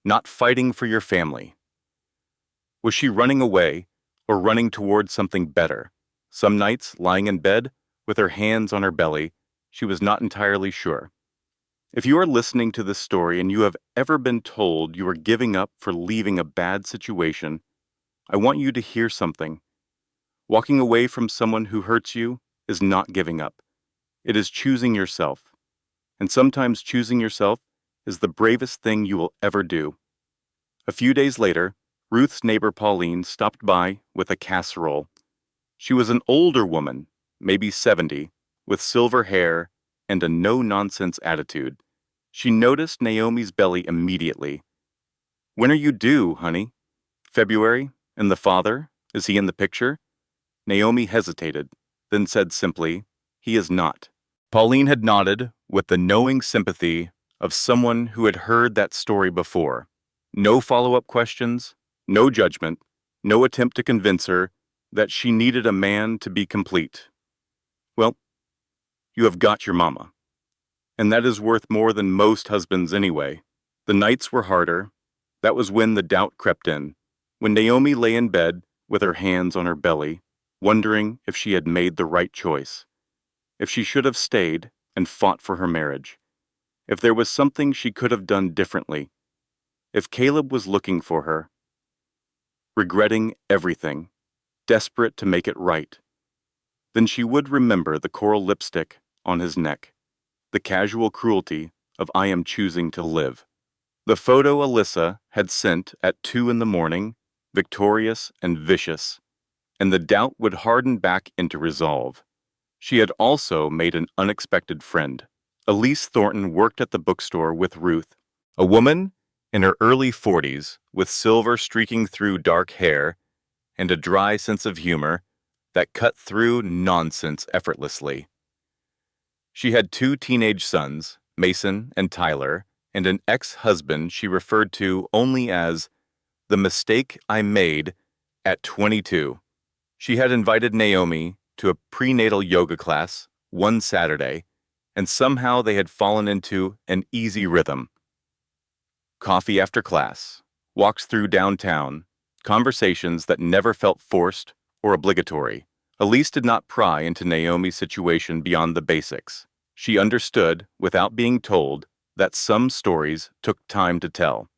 not fighting for your family. Was she running away or running toward something better? Some nights, lying in bed, with her hands on her belly, she was not entirely sure. If you are listening to this story and you have ever been told you are giving up for leaving a bad situation, I want you to hear something. Walking away from someone who hurts you is not giving up. It is choosing yourself. And sometimes choosing yourself is the bravest thing you will ever do. A few days later, Ruth's neighbor Pauline stopped by with a casserole. She was an older woman, maybe 70, with silver hair and a no-nonsense attitude. She noticed Naomi's belly immediately. "When are you due, honey?" "February. And the father? Is he in the picture?" Naomi hesitated, then said simply, "He is not." Pauline had nodded with the knowing sympathy of someone who had heard that story before. No follow-up questions, no judgment, no attempt to convince her that she needed a man to be complete. "Well, you have got your mama. And that is worth more than most husbands anyway." The nights were harder. That was when the doubt crept in. When Naomi lay in bed with her hands on her belly, wondering if she had made the right choice. If she should have stayed and fought for her marriage. If there was something she could have done differently. If Caleb was looking for her. Regretting everything, desperate to make it right. Then she would remember the coral lipstick on his neck. The casual cruelty of "I am choosing to live." The photo Alyssa had sent at 2 in the morning, victorious and vicious, and the doubt would harden back into resolve. She had also made an unexpected friend. Elise Thornton worked at the bookstore with Ruth, a woman in her early 40s with silver streaking through dark hair and a dry sense of humor that cut through nonsense effortlessly. She had 2 teenage sons, Mason and Tyler, and an ex-husband she referred to only as "the mistake I made at 22. She had invited Naomi to a prenatal yoga class one Saturday, and somehow they had fallen into an easy rhythm. Coffee after class, walks through downtown, conversations that never felt forced or obligatory. Elise did not pry into Naomi's situation beyond the basics. She understood, without being told, that some stories took time to tell,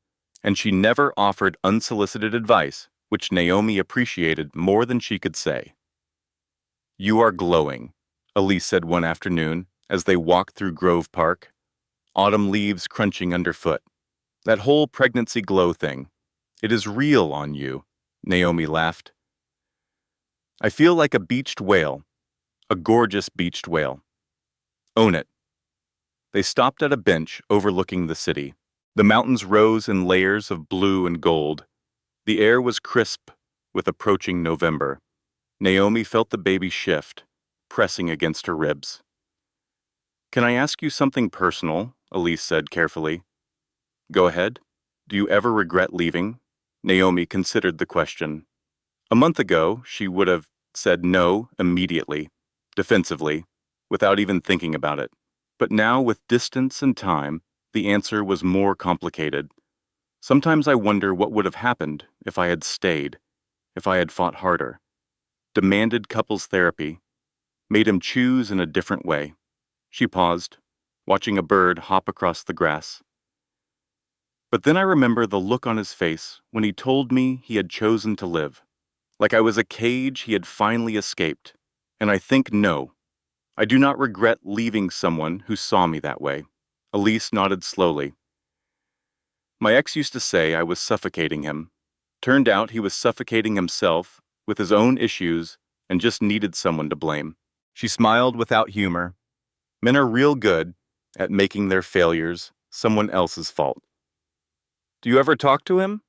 and she never offered unsolicited advice, which Naomi appreciated more than she could say. "You are glowing," Elise said one afternoon as they walked through Grove Park, autumn leaves crunching underfoot. "That whole pregnancy glow thing. It is real on you," Naomi laughed. "I feel like a beached whale, a gorgeous beached whale. Own it." They stopped at a bench overlooking the city. The mountains rose in layers of blue and gold. The air was crisp with approaching November. Naomi felt the baby shift, pressing against her ribs. "Can I ask you something personal?" Elise said carefully. "Go ahead. Do you ever regret leaving?" Naomi considered the question. A month ago, she would have said no immediately, defensively, without even thinking about it. But now, with distance and time, the answer was more complicated. Sometimes I wonder what would have happened if I had stayed, if I had fought harder, demanded couples therapy, made him choose in a different way. She paused, watching a bird hop across the grass. But then I remember the look on his face when he told me he had chosen to live, like I was a cage he had finally escaped. And I think no, I do not regret leaving someone who saw me that way. Elise nodded slowly. My ex used to say I was suffocating him. Turned out he was suffocating himself with his own issues and just needed someone to blame. She smiled without humor. Men are real good at making their failures someone else's fault. Do you ever talk to him?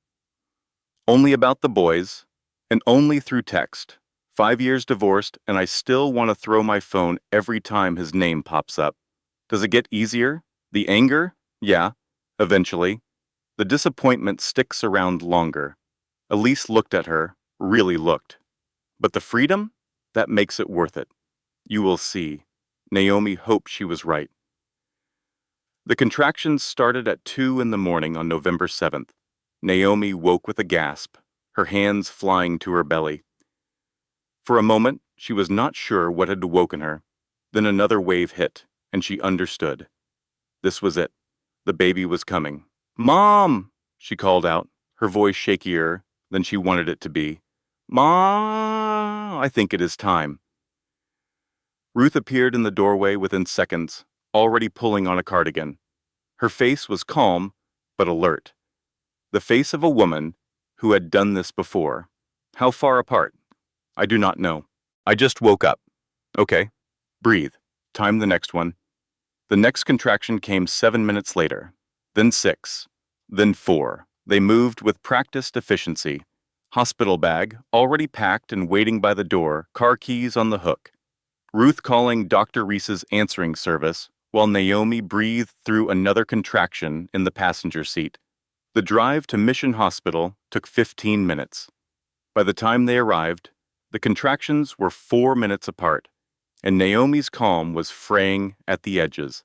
Only about the boys, and only through text. 5 years divorced, and I still want to throw my phone every time his name pops up. Does it get easier? The anger? Yeah, eventually. The disappointment sticks around longer. Elise looked at her, really looked. But the freedom? That makes it worth it. You will see. Naomi hoped she was right. The contractions started at 2 in the morning on November 7th. Naomi woke with a gasp, her hands flying to her belly. For a moment, she was not sure what had awoken her. Then another wave hit, and she understood. This was it. The baby was coming. "Mom!" she called out, her voice shakier than she wanted it to be. "Mom, I think it is time." Ruth appeared in the doorway within seconds, already pulling on a cardigan. Her face was calm, but alert. The face of a woman who had done this before. How far apart? I do not know. I just woke up. Okay. Breathe. Time the next one. The next contraction came 7 minutes later. Then 6. Then 4. They moved with practiced efficiency. Hospital bag, already packed and waiting by the door, car keys on the hook. Ruth calling Dr. Reese's answering service, while Naomi breathed through another contraction in the passenger seat. The drive to Mission Hospital took 15 minutes. By the time they arrived, the contractions were 4 minutes apart, and Naomi's calm was fraying at the edges.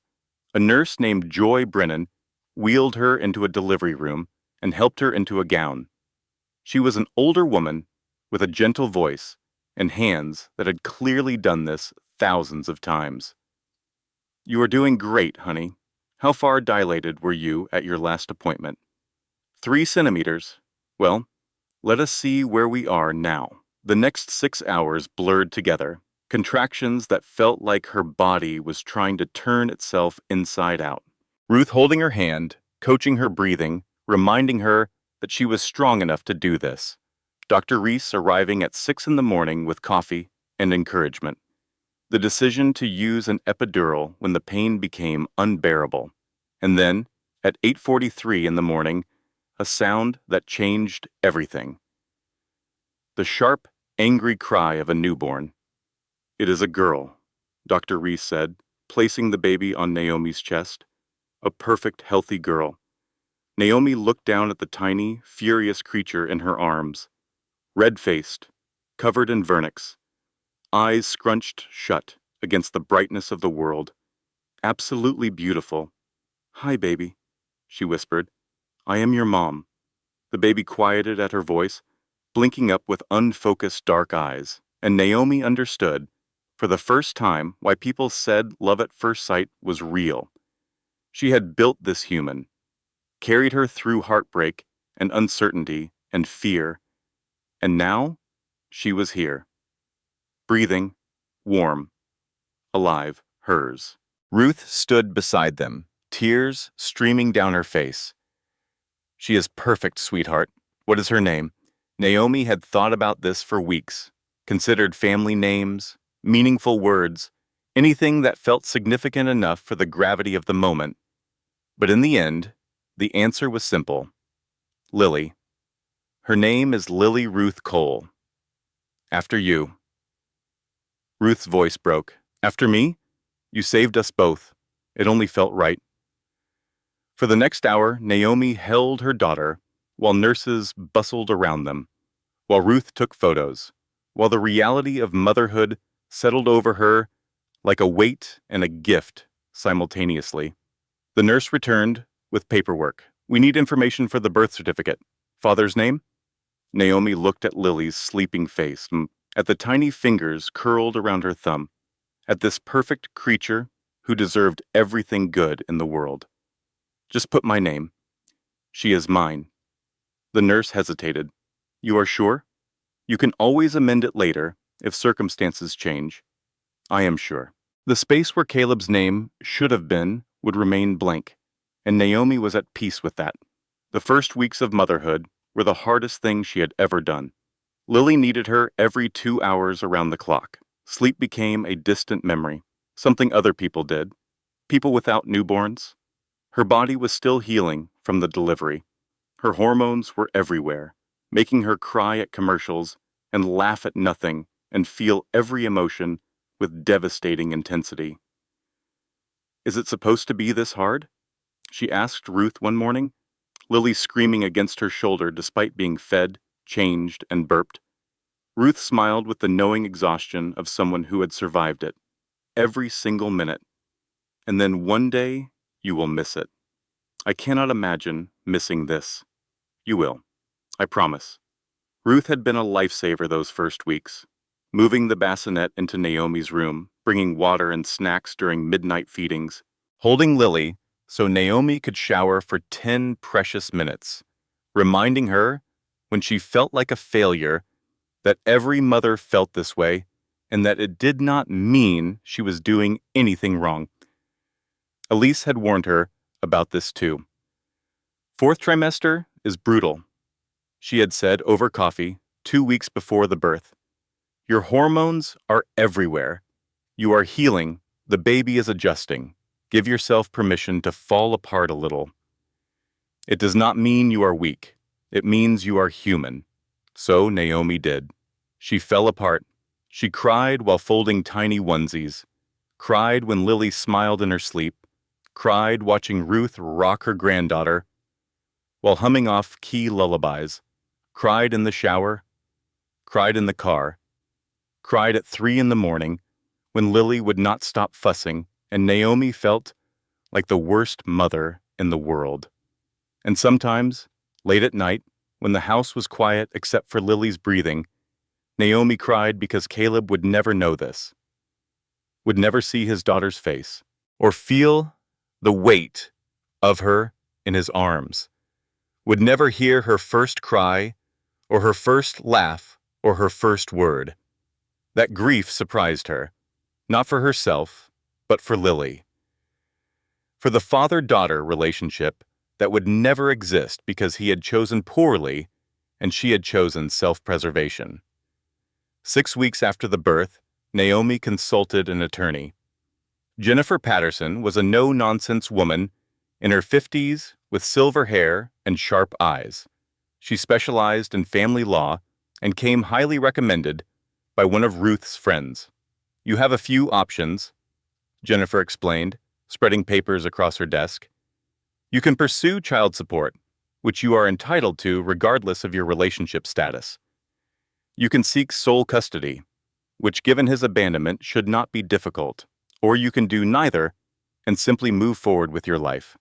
A nurse named Joy Brennan wheeled her into a delivery room and helped her into a gown. She was an older woman with a gentle voice and hands that had clearly done this thousands of times. "You are doing great, honey. How far dilated were you at your last appointment?" 3 centimeters. Well, let us see where we are now. The next 6 hours blurred together, contractions that felt like her body was trying to turn itself inside out. Ruth holding her hand, coaching her breathing, reminding her that she was strong enough to do this. Dr. Reese arriving at 6 in the morning with coffee and encouragement. The decision to use an epidural when the pain became unbearable. And then, at 8:43 in the morning, a sound that changed everything. The sharp, angry cry of a newborn. "It is a girl," Dr. Reese said, placing the baby on Naomi's chest. A perfect, healthy girl. Naomi looked down at the tiny, furious creature in her arms. Red-faced, covered in vernix, eyes scrunched shut against the brightness of the world. Absolutely beautiful. "Hi, baby," she whispered. "I am your mom." The baby quieted at her voice, blinking up with unfocused dark eyes, and Naomi understood, for the first time, why people said love at first sight was real. She had built this human, carried her through heartbreak and uncertainty and fear, and now she was here, breathing, warm, alive, hers. Ruth stood beside them, tears streaming down her face. "She is perfect, sweetheart. What is her name?" Naomi had thought about this for weeks, considered family names, meaningful words, anything that felt significant enough for the gravity of the moment. But in the end, the answer was simple. Lily. Her name is Lily Ruth Cole. After you. Ruth's voice broke. "After me? You saved us both. It only felt right." For the next hour, Naomi held her daughter, while nurses bustled around them, while Ruth took photos, while the reality of motherhood settled over her like a weight and a gift simultaneously. The nurse returned with paperwork. "We need information for the birth certificate. Father's name?" Naomi looked at Lily's sleeping face, at the tiny fingers curled around her thumb, at this perfect creature who deserved everything good in the world. "Just put my name. She is mine." The nurse hesitated. "You are sure? You can always amend it later if circumstances change." "I am sure." The space where Caleb's name should have been would remain blank, and Naomi was at peace with that. The first weeks of motherhood were the hardest thing she had ever done. Lily needed her every 2 hours around the clock. Sleep became a distant memory, something other people did. people without newborns. Her body was still healing from the delivery. Her hormones were everywhere, making her cry at commercials and laugh at nothing and feel every emotion with devastating intensity. "Is it supposed to be this hard?" she asked Ruth one morning, Lily screaming against her shoulder despite being fed, changed, and burped. Ruth smiled with the knowing exhaustion of someone who had survived it. "Every single minute. And then one day, you will miss it. I cannot imagine missing this." "You will. I promise." Ruth had been a lifesaver those first weeks, moving the bassinet into Naomi's room, bringing water and snacks during midnight feedings, holding Lily so Naomi could shower for 10 precious minutes, reminding her, when she felt like a failure, that every mother felt this way and that it did not mean she was doing anything wrong. Elise had warned her about this too. "Fourth trimester is brutal," she had said over coffee 2 weeks before the birth. "Your hormones are everywhere. You are healing. The baby is adjusting. Give yourself permission to fall apart a little. It does not mean you are weak. It means you are human." So Naomi did. She fell apart. She cried while folding tiny onesies, cried when Lily smiled in her sleep, cried watching Ruth rock her granddaughter while humming off key lullabies, cried in the shower, cried in the car, cried at 3 in the morning when Lily would not stop fussing and Naomi felt like the worst mother in the world. And sometimes, late at night, when the house was quiet except for Lily's breathing, Naomi cried because Caleb would never know this, would never see his daughter's face, or feel the weight of her in his arms, would never hear her first cry, or her first laugh, or her first word. That grief surprised her, not for herself, but for Lily. For the father-daughter relationship that would never exist because he had chosen poorly and she had chosen self-preservation. 6 weeks after the birth, Naomi consulted an attorney. Jennifer Patterson was a no-nonsense woman in her 50s with silver hair and sharp eyes. She specialized in family law and came highly recommended by one of Ruth's friends. "You have a few options," Jennifer explained, spreading papers across her desk. "You can pursue child support, which you are entitled to regardless of your relationship status. You can seek sole custody, which given his abandonment should not be difficult, or you can do neither and simply move forward with your life.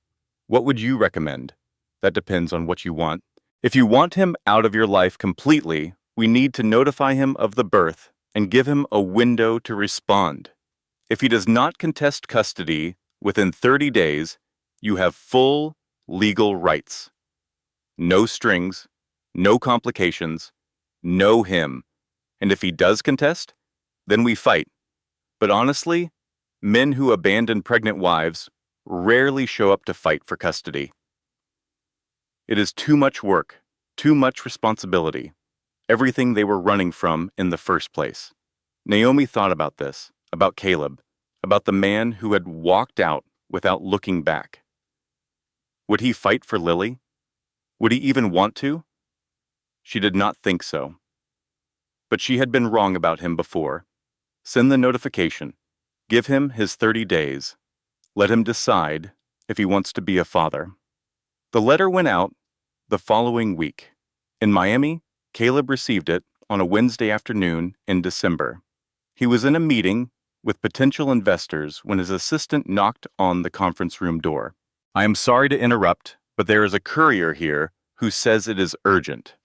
What would you recommend? That depends on what you want. If you want him out of your life completely, we need to notify him of the birth and give him a window to respond. If he does not contest custody within 30 days, you have full legal rights. No strings, no complications, no him. And if he does contest, then we fight. But honestly, men who abandon pregnant wives rarely show up to fight for custody. It is too much work, too much responsibility, everything they were running from in the first place." Naomi thought about this, about Caleb, about the man who had walked out without looking back. Would he fight for Lily? Would he even want to? She did not think so. But she had been wrong about him before. Send the notification. Give him his 30 days. Let him decide if he wants to be a father. The letter went out the following week. In Miami, Caleb received it on a Wednesday afternoon in December. He was in a meeting with potential investors when his assistant knocked on the conference room door. "I am sorry to interrupt, but there is a courier here who says it is urgent."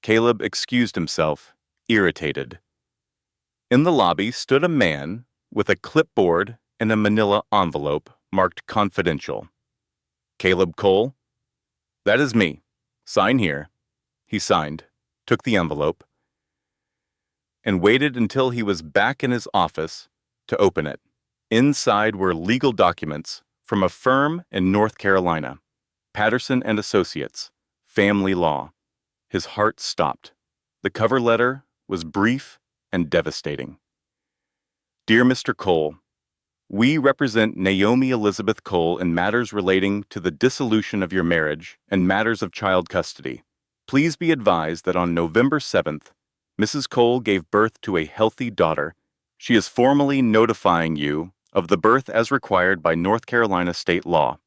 Caleb excused himself, irritated. In the lobby stood a man with a clipboard and a manila envelope marked confidential. "Caleb Cole?" "That is me. Sign here." He signed, took the envelope, and waited until he was back in his office to open it. Inside were legal documents from a firm in North Carolina, Patterson and Associates, family law. His heart stopped. The cover letter was brief and devastating. "Dear Mr. Cole, We represent Naomi Elizabeth Cole in matters relating to the dissolution of your marriage and matters of child custody. Please be advised that on November 7th, Mrs. Cole gave birth to a healthy daughter. She is formally notifying you of the birth as required by North Carolina state law.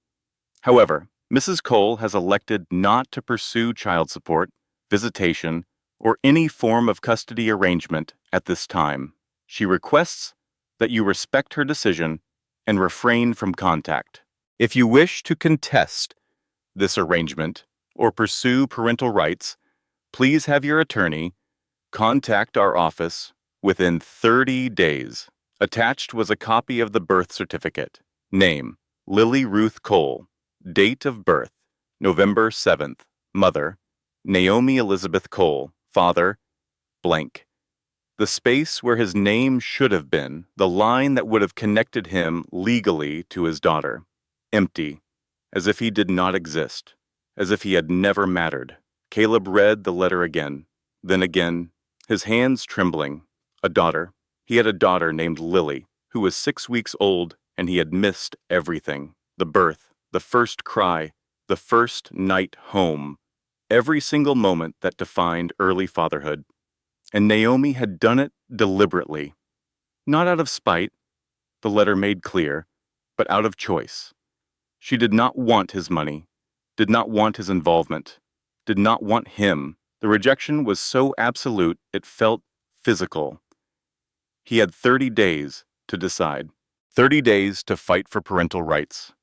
However, Mrs. Cole has elected not to pursue child support, visitation, or any form of custody arrangement at this time. She requests that you respect her decision and refrain from contact. If you wish to contest this arrangement or pursue parental rights, please have your attorney contact our office within 30 days. Attached was a copy of the birth certificate. Name, Lily Ruth Cole. Date of birth, November 7th. Mother, Naomi Elizabeth Cole. Father, blank. The space where his name should have been, the line that would have connected him legally to his daughter. Empty, as if he did not exist, as if he had never mattered. Caleb read the letter again, then again, his hands trembling. A daughter. He had a daughter named Lily, who was 6 weeks old, and he had missed everything. The birth, the first cry, the first night home, every single moment that defined early fatherhood. And Naomi had done it deliberately. Not out of spite, the letter made clear, but out of choice. She did not want his money, did not want his involvement, did not want him. The rejection was so absolute it felt physical. He had 30 days to decide. 30 days to fight for parental rights.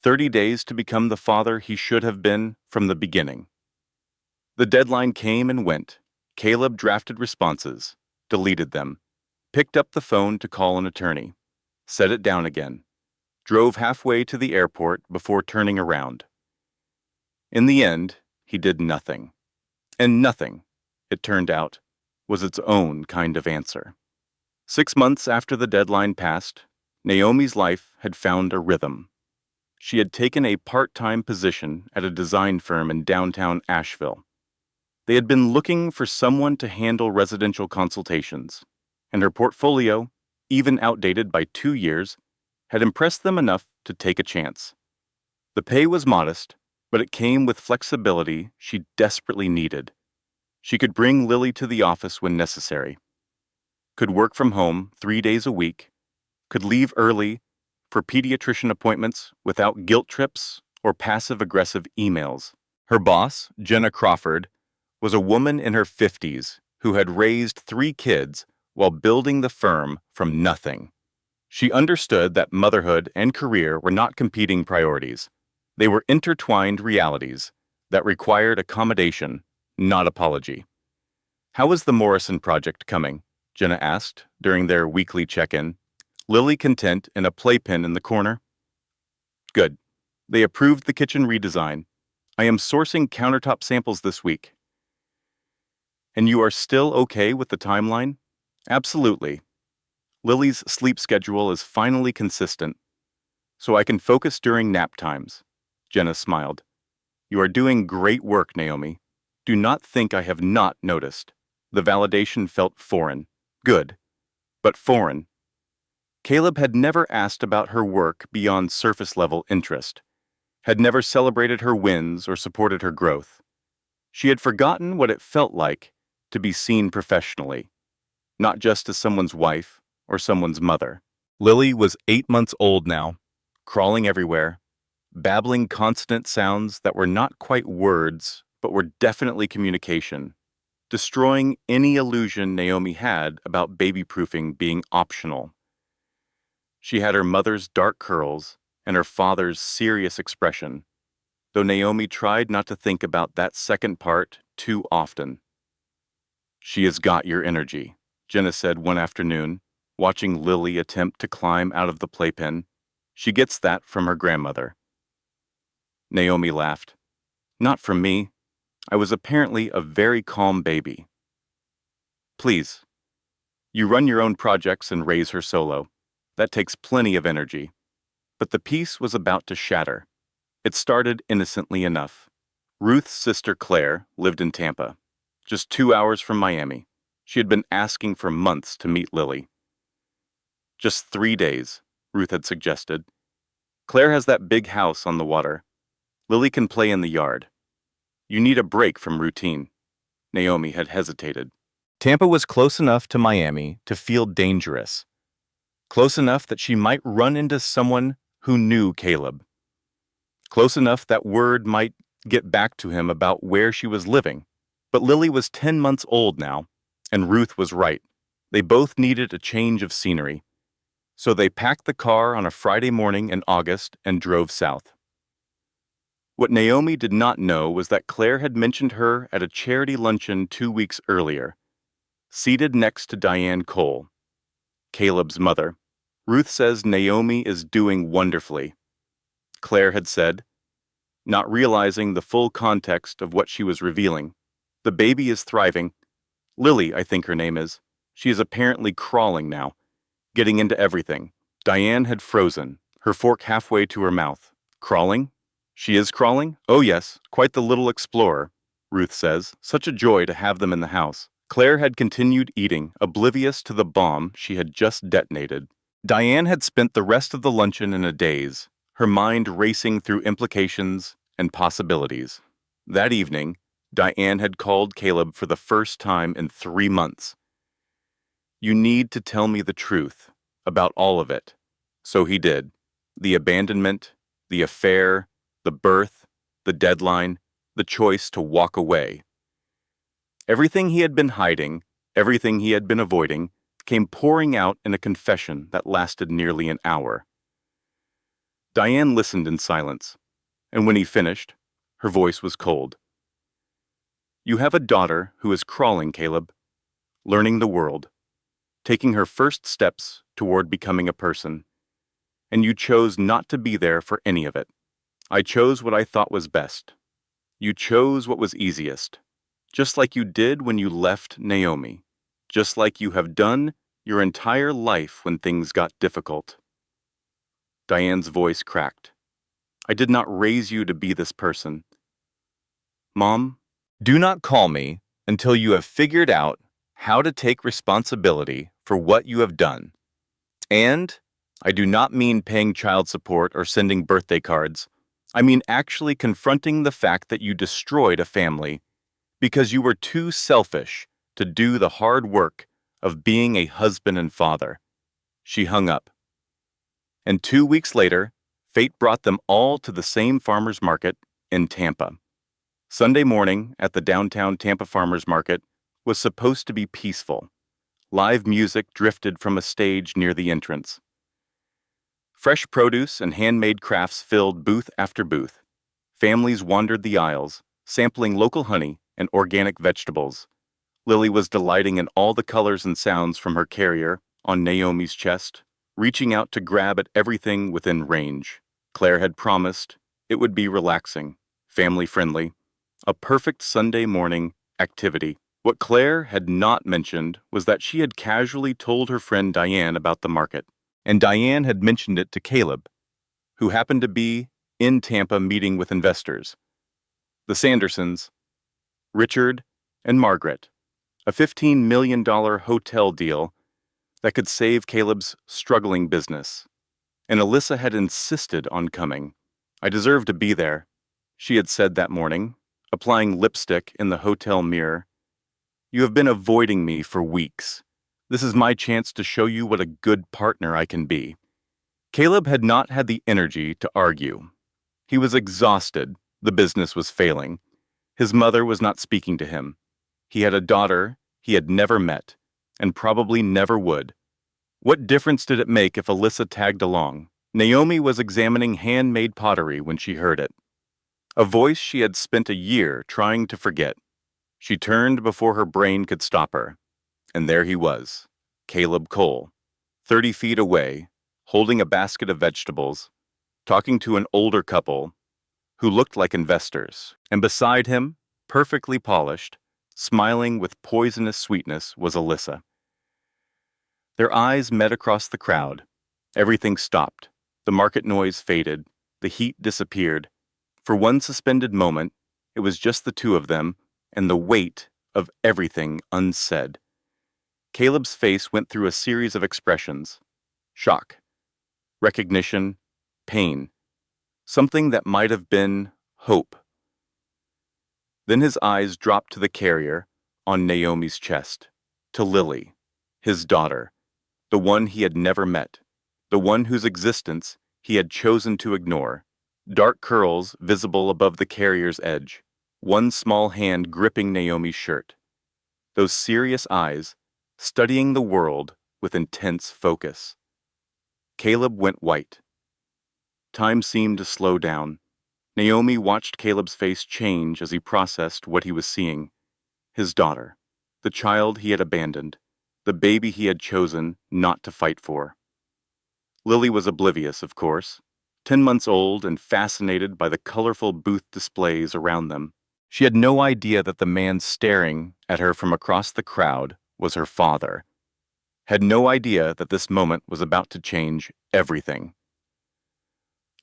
30 days to become the father he should have been from the beginning. The deadline came and went. Caleb drafted responses, deleted them, picked up the phone to call an attorney, set it down again, drove halfway to the airport before turning around. In the end, he did nothing. And nothing, it turned out, was its own kind of answer. 6 months after the deadline passed, Naomi's life had found a rhythm. She had taken a part-time position at a design firm in downtown Asheville. They had been looking for someone to handle residential consultations, and her portfolio, even outdated by 2 years, had impressed them enough to take a chance. The pay was modest, but it came with flexibility she desperately needed. She could bring Lily to the office when necessary, could work from home 3 days a week, could leave early for pediatrician appointments without guilt trips or passive-aggressive emails. Her boss, Jenna Crawford, was a woman in her 50s who had raised 3 kids while building the firm from nothing. She understood that motherhood and career were not competing priorities. They were intertwined realities that required accommodation, not apology. "How is the Morrison project coming?" Jenna asked during their weekly check-in. "Lily content in a playpen in the corner?" "Good. They approved the kitchen redesign. I am sourcing countertop samples this week." "And you are still okay with the timeline?" "Absolutely. Lily's sleep schedule is finally consistent, so I can focus during nap times." Jenna smiled. "You are doing great work, Naomi. Do not think I have not noticed." The validation felt foreign. Good, but foreign. Caleb had never asked about her work beyond surface-level interest, had never celebrated her wins or supported her growth. She had forgotten what it felt like to be seen professionally, not just as someone's wife or someone's mother. Lily was 8 months old now, crawling everywhere, babbling consonant sounds that were not quite words, but were definitely communication, destroying any illusion Naomi had about baby-proofing being optional. She had her mother's dark curls and her father's serious expression, though Naomi tried not to think about that second part too often. "She has got your energy," Jenna said one afternoon, watching Lily attempt to climb out of the playpen. "She gets that from her grandmother." Naomi laughed. "Not from me. I was apparently a very calm baby." "Please. You run your own projects and raise her solo. That takes plenty of energy." But the piece was about to shatter. It started innocently enough. Ruth's sister Claire lived in Tampa, just 2 hours from Miami. She had been asking for months to meet Lily. Just 3 days, Ruth had suggested. Claire has that big house on the water. Lily can play in the yard. You need a break from routine. Naomi had hesitated. Tampa was close enough to Miami to feel dangerous. Close enough that she might run into someone who knew Caleb. Close enough that word might get back to him about where she was living. But Lily was 10 months old now, and Ruth was right. They both needed a change of scenery. So they packed the car on a Friday morning in August and drove south. What Naomi did not know was that Claire had mentioned her at a charity luncheon 2 weeks earlier, seated next to Diane Cole, Caleb's mother. Ruth says Naomi is doing wonderfully, Claire had said, not realizing the full context of what she was revealing. The baby is thriving. Lily, I think her name is. She is apparently crawling now, getting into everything. Diane had frozen, her fork halfway to her mouth. Crawling? She is crawling? Oh yes, quite the little explorer, Ruth says. Such a joy to have them in the house. Claire had continued eating, oblivious to the bomb she had just detonated. Diane had spent the rest of the luncheon in a daze, her mind racing through implications and possibilities. That evening, Diane had called Caleb for the first time in 3 months. You need to tell me the truth about all of it. So he did. The abandonment, the affair, the birth, the deadline, the choice to walk away. Everything he had been hiding, everything he had been avoiding, came pouring out in a confession that lasted nearly an hour. Diane listened in silence, and when he finished, her voice was cold. You have a daughter who is crawling, Caleb, learning the world, taking her first steps toward becoming a person, and you chose not to be there for any of it. I chose what I thought was best. You chose what was easiest, just like you did when you left Naomi, just like you have done your entire life when things got difficult. Diane's voice cracked. I did not raise you to be this person. Mom, do not call me until you have figured out how to take responsibility for what you have done. And I do not mean paying child support or sending birthday cards. I mean actually confronting the fact that you destroyed a family because you were too selfish to do the hard work of being a husband and father. She hung up. And 2 weeks later, fate brought them all to the same farmer's market in Tampa. Sunday morning at the downtown Tampa farmer's market was supposed to be peaceful. Live music drifted from a stage near the entrance. Fresh produce and handmade crafts filled booth after booth. Families wandered the aisles, sampling local honey and organic vegetables. Lily was delighting in all the colors and sounds from her carrier on Naomi's chest, reaching out to grab at everything within range. Claire had promised it would be relaxing, family-friendly, a perfect Sunday morning activity. What Claire had not mentioned was that she had casually told her friend Diane about the market, and Diane had mentioned it to Caleb, who happened to be in Tampa meeting with investors. The Sandersons, Richard, and Margaret, a $15 million hotel deal that could save Caleb's struggling business. And Alyssa had insisted on coming. I deserve to be there, she had said that morning, applying lipstick in the hotel mirror. You have been avoiding me for weeks. This is my chance to show you what a good partner I can be. Caleb had not had the energy to argue. He was exhausted. The business was failing. His mother was not speaking to him. He had a daughter he had never met, and probably never would. What difference did it make if Alyssa tagged along? Naomi was examining handmade pottery when she heard it. A voice she had spent a year trying to forget. She turned before her brain could stop her. And there he was, Caleb Cole, 30 feet away, holding a basket of vegetables, talking to an older couple who looked like investors. And beside him, perfectly polished, smiling with poisonous sweetness, was Alyssa. Their eyes met across the crowd. Everything stopped. The market noise faded. The heat disappeared. For one suspended moment, it was just the two of them and the weight of everything unsaid. Caleb's face went through a series of expressions. Shock, recognition, pain, something that might have been hope. Then his eyes dropped to the carrier on Naomi's chest, to Lily, his daughter, the one he had never met, the one whose existence he had chosen to ignore. Dark curls visible above the carrier's edge, one small hand gripping Naomi's shirt. Those serious eyes, studying the world with intense focus. Caleb went white. Time seemed to slow down. Naomi watched Caleb's face change as he processed what he was seeing. His daughter, the child he had abandoned, the baby he had chosen not to fight for. Lily was oblivious, of course, 10 months old and fascinated by the colorful booth displays around them. She had no idea that the man staring at her from across the crowd was her father. Had no idea that this moment was about to change everything.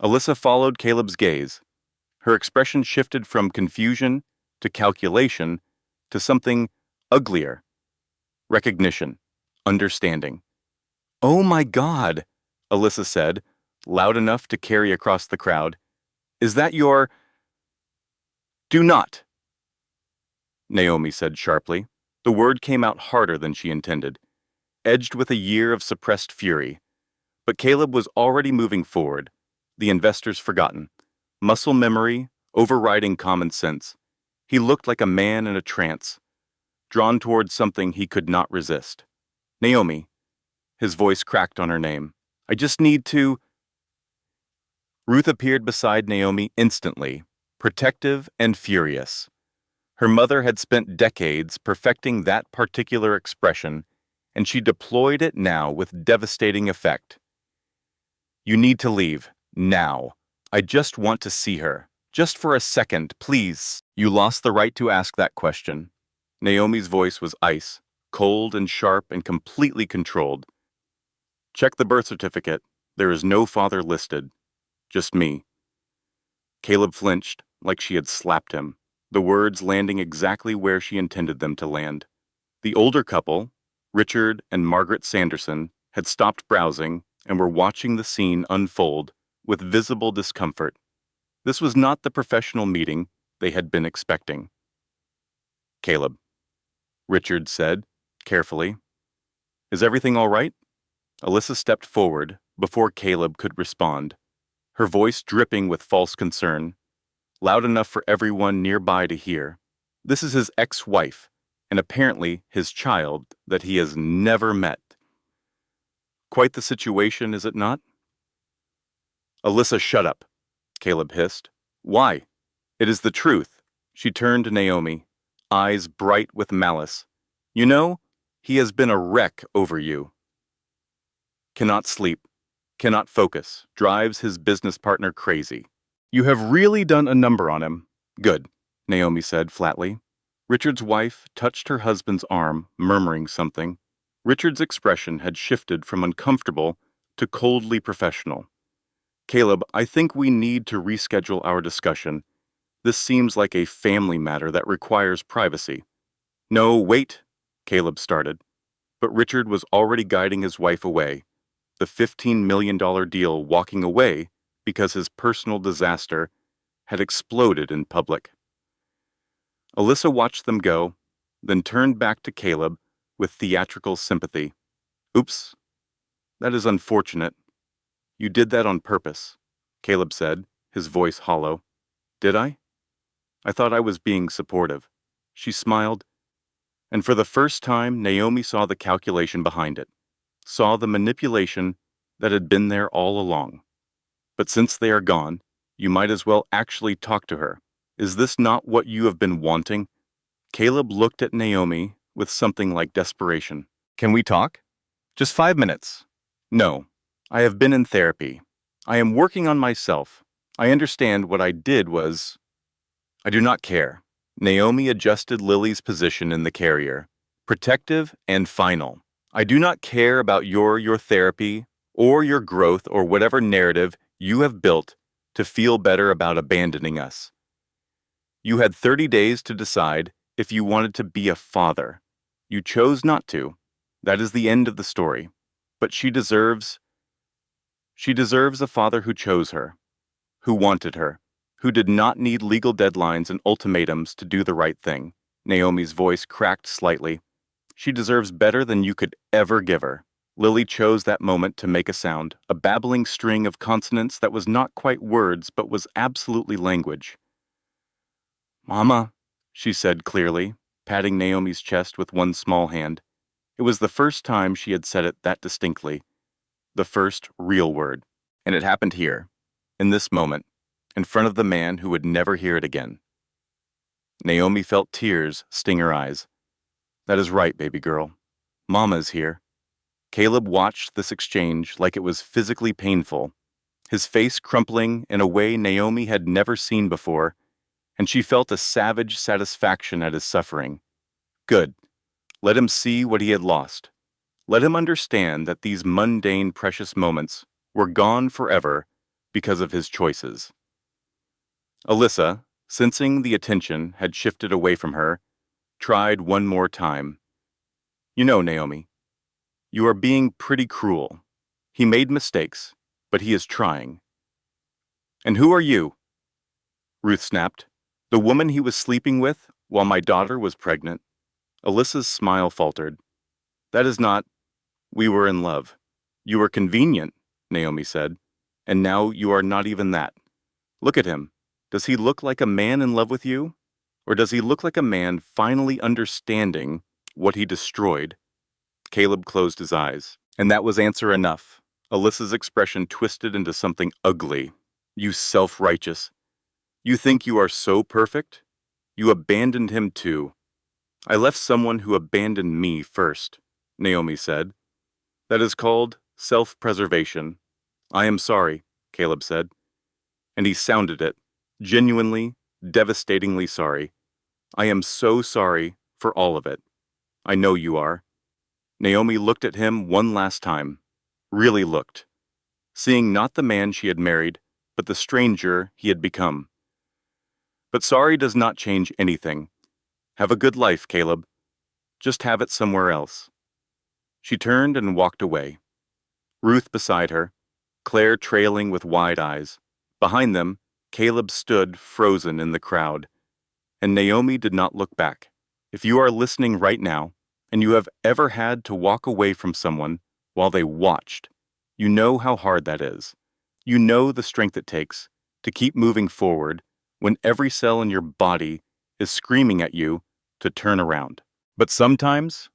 Alyssa followed Caleb's gaze. Her expression shifted from confusion to calculation to something uglier. Recognition, understanding. "Oh my God," Alyssa said, loud enough to carry across the crowd. "Is that your—" "Do not," Naomi said sharply. The word came out harder than she intended, edged with a year of suppressed fury. But Caleb was already moving forward, the investors forgotten, muscle memory overriding common sense. He looked like a man in a trance, drawn towards something he could not resist. "Naomi," his voice cracked on her name. "I just need to—" Ruth appeared beside Naomi instantly, protective and furious. Her mother had spent decades perfecting that particular expression, and she deployed it now with devastating effect. "You need to leave, now. I just want to see her. Just for a second, please." "You lost the right to ask that question." Naomi's voice was ice, cold and sharp and completely controlled. "Check the birth certificate. There is no father listed. Just me." Caleb flinched, like she had slapped him, the words landing exactly where she intended them to land. The older couple, Richard and Margaret Sanderson, had stopped browsing and were watching the scene unfold with visible discomfort. This was not the professional meeting they had been expecting. "Caleb," Richard said, carefully. "Is everything all right?" Alyssa stepped forward before Caleb could respond, her voice dripping with false concern, loud enough for everyone nearby to hear. "This is his ex-wife, and apparently his child that he has never met. Quite the situation, is it not?" "Alyssa, shut up," Caleb hissed. "Why? It is the truth." She turned to Naomi, eyes bright with malice. "You know, he has been a wreck over you. Cannot sleep, cannot focus, drives his business partner crazy. You have really done a number on him." "Good," Naomi said flatly. Richard's wife touched her husband's arm, murmuring something. Richard's expression had shifted from uncomfortable to coldly professional. "Caleb, I think we need to reschedule our discussion. This seems like a family matter that requires privacy." "No, wait," Caleb started. But Richard was already guiding his wife away, the $15 million deal walking away because his personal disaster had exploded in public. Alyssa watched them go, then turned back to Caleb with theatrical sympathy. "Oops, that is unfortunate. You did that on purpose," Caleb said, his voice hollow. "Did I? I thought I was being supportive." She smiled, and for the first time Naomi saw the calculation behind it, saw the manipulation that had been there all along. "But since they are gone, you might as well actually talk to her. Is this not what you have been wanting?" Caleb looked at Naomi with something like desperation. "Can we talk? Just 5 minutes." "No. I have been in therapy. I am working on myself. I understand what I did was—" "I do not care." Naomi adjusted Lily's position in the carrier, protective and final. "I do not care about your therapy or your growth or whatever narrative you have built to feel better about abandoning us. You had 30 days to decide if you wanted to be a father. You chose not to. That is the end of the story. But she deserves—" She deserves a father who chose her, who wanted her, who did not need legal deadlines and ultimatums to do the right thing. Naomi's voice cracked slightly. She deserves better than you could ever give her. Lily chose that moment to make a sound, a babbling string of consonants that was not quite words but was absolutely language. "Mama," she said clearly, patting Naomi's chest with one small hand. It was the first time she had said it that distinctly, the first real word. And it happened here, in this moment, in front of the man who would never hear it again. Naomi felt tears sting her eyes. "That is right, baby girl. Mama is here." Caleb watched this exchange like it was physically painful, his face crumpling in a way Naomi had never seen before, and she felt a savage satisfaction at his suffering. Good. Let him see what he had lost. Let him understand that these mundane, precious moments were gone forever because of his choices. Alyssa, sensing the attention had shifted away from her, tried one more time. "You know, Naomi, you are being pretty cruel. He made mistakes, but he is trying." "And who are you?" Ruth snapped. "The woman he was sleeping with while my daughter was pregnant." Alyssa's smile faltered. "That is not... We were in love. You were convenient," Naomi said. "And now you are not even that. Look at him. Does he look like a man in love with you? Or does he look like a man finally understanding what he destroyed?" Caleb closed his eyes. And that was answer enough. Alyssa's expression twisted into something ugly. "You self-righteous. You think you are so perfect? You abandoned him too." "I left someone who abandoned me first," Naomi said. "That is called self-preservation." "I am sorry," Caleb said. And he sounded it, genuinely, devastatingly sorry. "I am so sorry for all of it. I know you are." Naomi looked at him one last time. Really looked. Seeing not the man she had married, but the stranger he had become. "But sorry does not change anything. Have a good life, Caleb. Just have it somewhere else." She turned and walked away. Ruth beside her, Claire trailing with wide eyes. Behind them, Caleb stood frozen in the crowd. And Naomi did not look back. If you are listening right now, and you have ever had to walk away from someone while they watched, you know how hard that is. You know the strength it takes to keep moving forward when every cell in your body is screaming at you to turn around. But sometimes,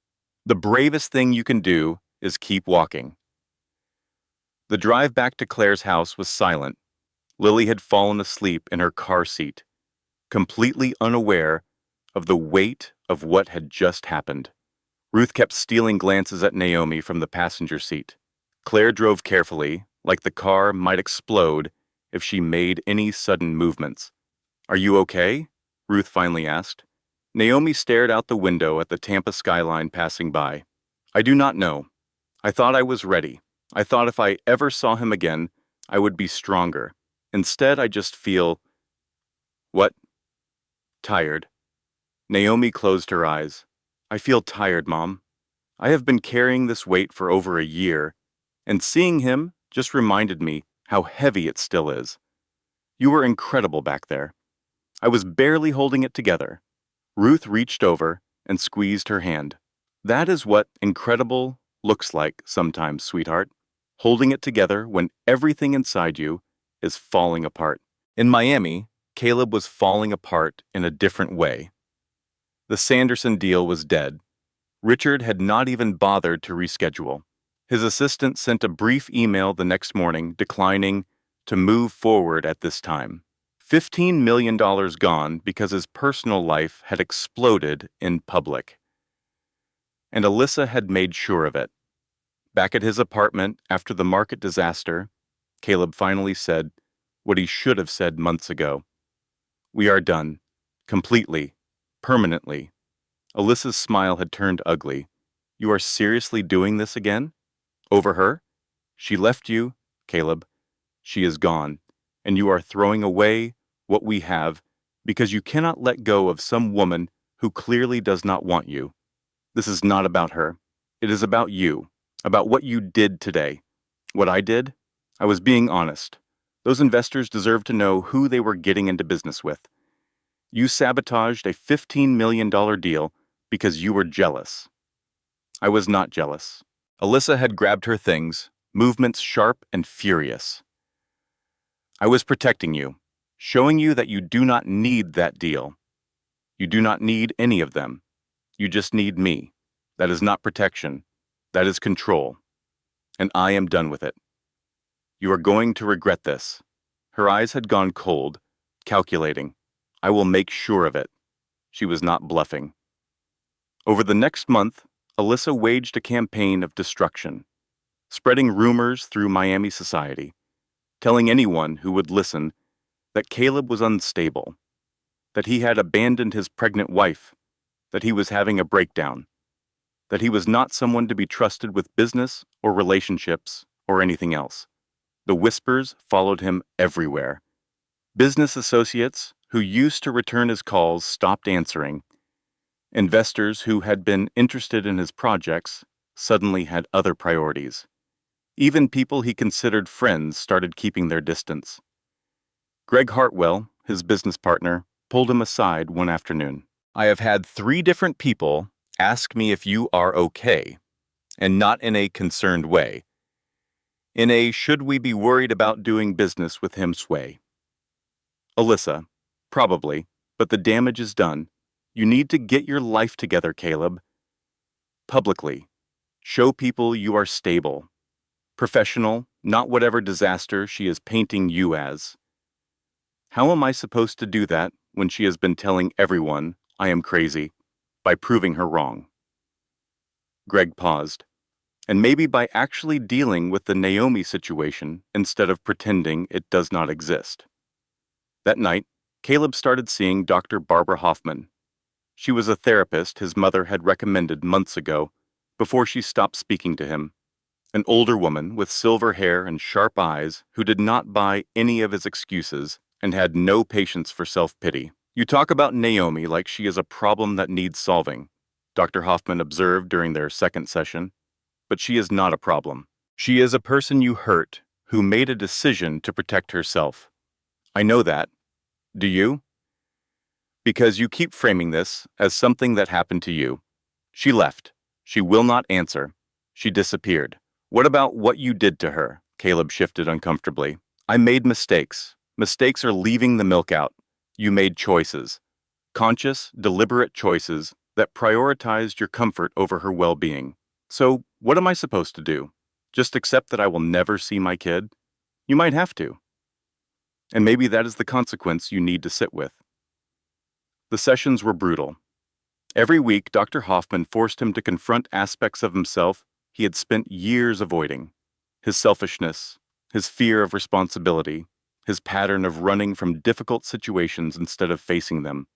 the bravest thing you can do is keep walking. The drive back to Claire's house was silent. Lily had fallen asleep in her car seat, completely unaware of the weight of what had just happened. Ruth kept stealing glances at Naomi from the passenger seat. Claire drove carefully, like the car might explode if she made any sudden movements. "Are you okay?" Ruth finally asked. Naomi stared out the window at the Tampa skyline passing by. "I do not know. I thought I was ready. I thought if I ever saw him again, I would be stronger. Instead, I just feel..." "What?" "Tired." Naomi closed her eyes. "I feel tired, Mom. I have been carrying this weight for over a year, and seeing him just reminded me how heavy it still is. You were incredible back there. I was barely holding it together." Ruth reached over and squeezed her hand. "That is what incredible looks like sometimes, sweetheart. Holding it together when everything inside you is falling apart." In Miami, Caleb was falling apart in a different way. The Sanderson deal was dead. Richard had not even bothered to reschedule. His assistant sent a brief email the next morning declining to move forward at this time. $15 million gone because his personal life had exploded in public. And Alyssa had made sure of it. Back at his apartment after the market disaster, Caleb finally said what he should have said months ago. "We are done. Completely. Permanently." Alyssa's smile had turned ugly. "You are seriously doing this again? Over her? She left you, Caleb. She is gone, and you are throwing away what we have because you cannot let go of some woman who clearly does not want you. This is not about her. It is about you, about what you did today. What I did? I was being honest. Those investors deserved to know who they were getting into business with. You sabotaged a $15 million deal because you were jealous. I was not jealous. Alyssa had grabbed her things, movements sharp and furious. I was protecting you, showing you that you do not need that deal. You do not need any of them. You just need me. That is not protection. That is control. And I am done with it. You are going to regret this. Her eyes had gone cold, calculating. I will make sure of it. She was not bluffing. Over the next month, Alyssa waged a campaign of destruction, spreading rumors through Miami society, telling anyone who would listen that Caleb was unstable, that he had abandoned his pregnant wife, that he was having a breakdown, that he was not someone to be trusted with business or relationships or anything else. The whispers followed him everywhere. Business associates who used to return his calls stopped answering. Investors who had been interested in his projects suddenly had other priorities. Even people he considered friends started keeping their distance. Greg Hartwell, his business partner, pulled him aside one afternoon. I have had 3 different people ask me if you are okay, and not in a concerned way. In a should we be worried about doing business with him way. Alyssa, probably, but the damage is done. You need to get your life together, Caleb. Publicly. Show people you are stable. Professional, not whatever disaster she is painting you as. How am I supposed to do that when she has been telling everyone I am crazy by proving her wrong? Greg paused. And maybe by actually dealing with the Naomi situation instead of pretending it does not exist. That night, Caleb started seeing Dr. Barbara Hoffman. She was a therapist his mother had recommended months ago, before she stopped speaking to him. An older woman with silver hair and sharp eyes who did not buy any of his excuses and had no patience for self-pity. You talk about Naomi like she is a problem that needs solving, Dr. Hoffman observed during their second session. But she is not a problem. She is a person you hurt who made a decision to protect herself. I know that. Do you? Because you keep framing this as something that happened to you. She left. She will not answer. She disappeared. What about what you did to her? Caleb shifted uncomfortably. I made mistakes. Mistakes are leaving the milk out. You made choices. Conscious, deliberate choices that prioritized your comfort over her well-being. So, what am I supposed to do? Just accept that I will never see my kid? You might have to. And maybe that is the consequence you need to sit with. The sessions were brutal. Every week, Dr. Hoffman forced him to confront aspects of himself he had spent years avoiding. His selfishness, his fear of responsibility, his pattern of running from difficult situations instead of facing them.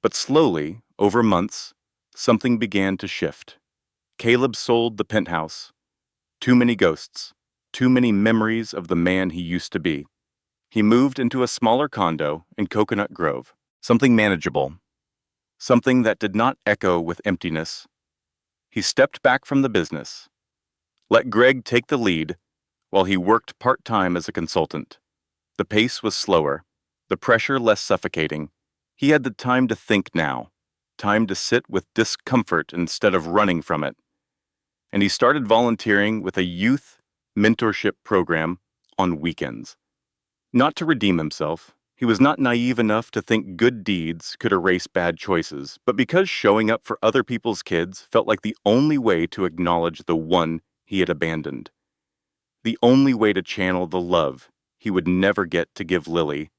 But slowly, over months, something began to shift. Caleb sold the penthouse. Too many ghosts. Too many memories of the man he used to be. He moved into a smaller condo in Coconut Grove. Something manageable. Something that did not echo with emptiness. He stepped back from the business. Let Greg take the lead while he worked part-time as a consultant. The pace was slower. The pressure less suffocating. He had the time to think now. Time to sit with discomfort instead of running from it. And he started volunteering with a youth mentorship program on weekends. Not to redeem himself, he was not naive enough to think good deeds could erase bad choices, but because showing up for other people's kids felt like the only way to acknowledge the one he had abandoned. The only way to channel the love he would never get to give Lily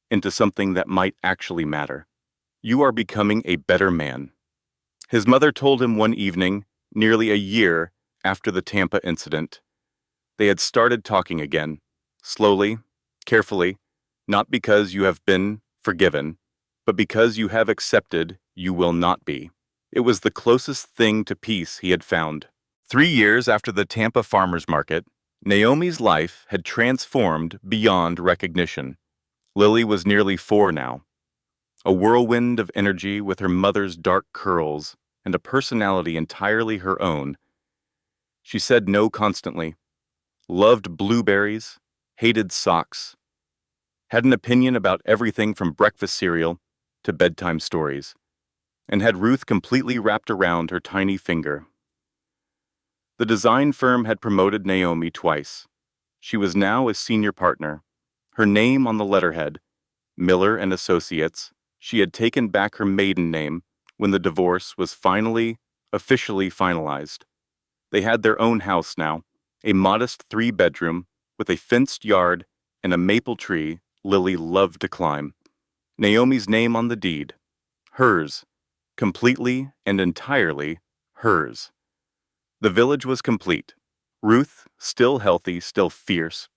into something that might actually matter. You are becoming a better man. His mother told him one evening, nearly a year after the Tampa incident. They had started talking again, slowly, carefully, not because you have been forgiven, but because you have accepted you will not be. It was the closest thing to peace he had found. 3 years after the Tampa farmers market, Naomi's life had transformed beyond recognition. Lily was nearly 4 now, a whirlwind of energy with her mother's dark curls and a personality entirely her own. She said no constantly, loved blueberries, hated socks, had an opinion about everything from breakfast cereal to bedtime stories, and had Ruth completely wrapped around her tiny finger. The design firm had promoted Naomi twice. She was now a senior partner. Her name on the letterhead, Miller and Associates. She had taken back her maiden name when the divorce was officially finalized. They had their own house now, a modest 3-bedroom with a fenced yard and a maple tree Lily loved to climb. Naomi's name on the deed. Hers. Completely and entirely hers. The village was complete. Ruth, still healthy, still fierce.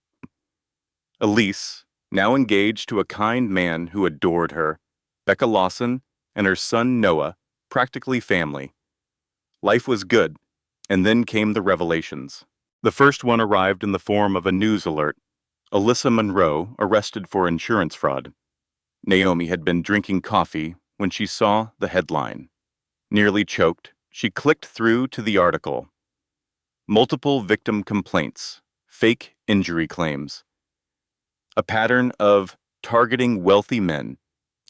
Elise, now engaged to a kind man who adored her. Becca Lawson and her son Noah, practically family. Life was good, and then came the revelations. The first one arrived in the form of a news alert. Alyssa Monroe arrested for insurance fraud. Naomi had been drinking coffee when she saw the headline. Nearly choked, she clicked through to the article. Multiple victim complaints, fake injury claims. A pattern of targeting wealthy men,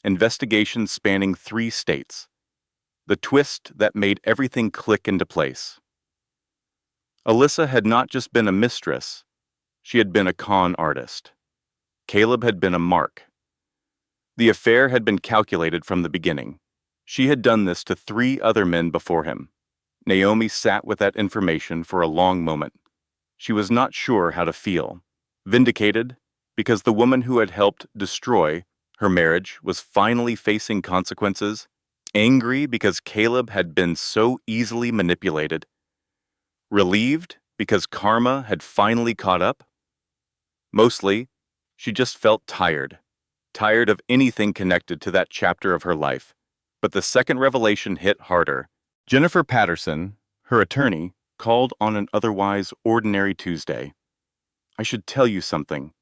investigations spanning 3 states. The twist that made everything click into place. Alyssa had not just been a mistress, she had been a con artist. Caleb had been a mark. The affair had been calculated from the beginning. She had done this to 3 other men before him. Naomi sat with that information for a long moment. She was not sure how to feel. Vindicated, because the woman who had helped destroy her marriage was finally facing consequences. Angry because Caleb had been so easily manipulated. Relieved because karma had finally caught up. Mostly, she just felt tired. Tired of anything connected to that chapter of her life. But the second revelation hit harder. Jennifer Patterson, her attorney, called on an otherwise ordinary Tuesday. "I should tell you something."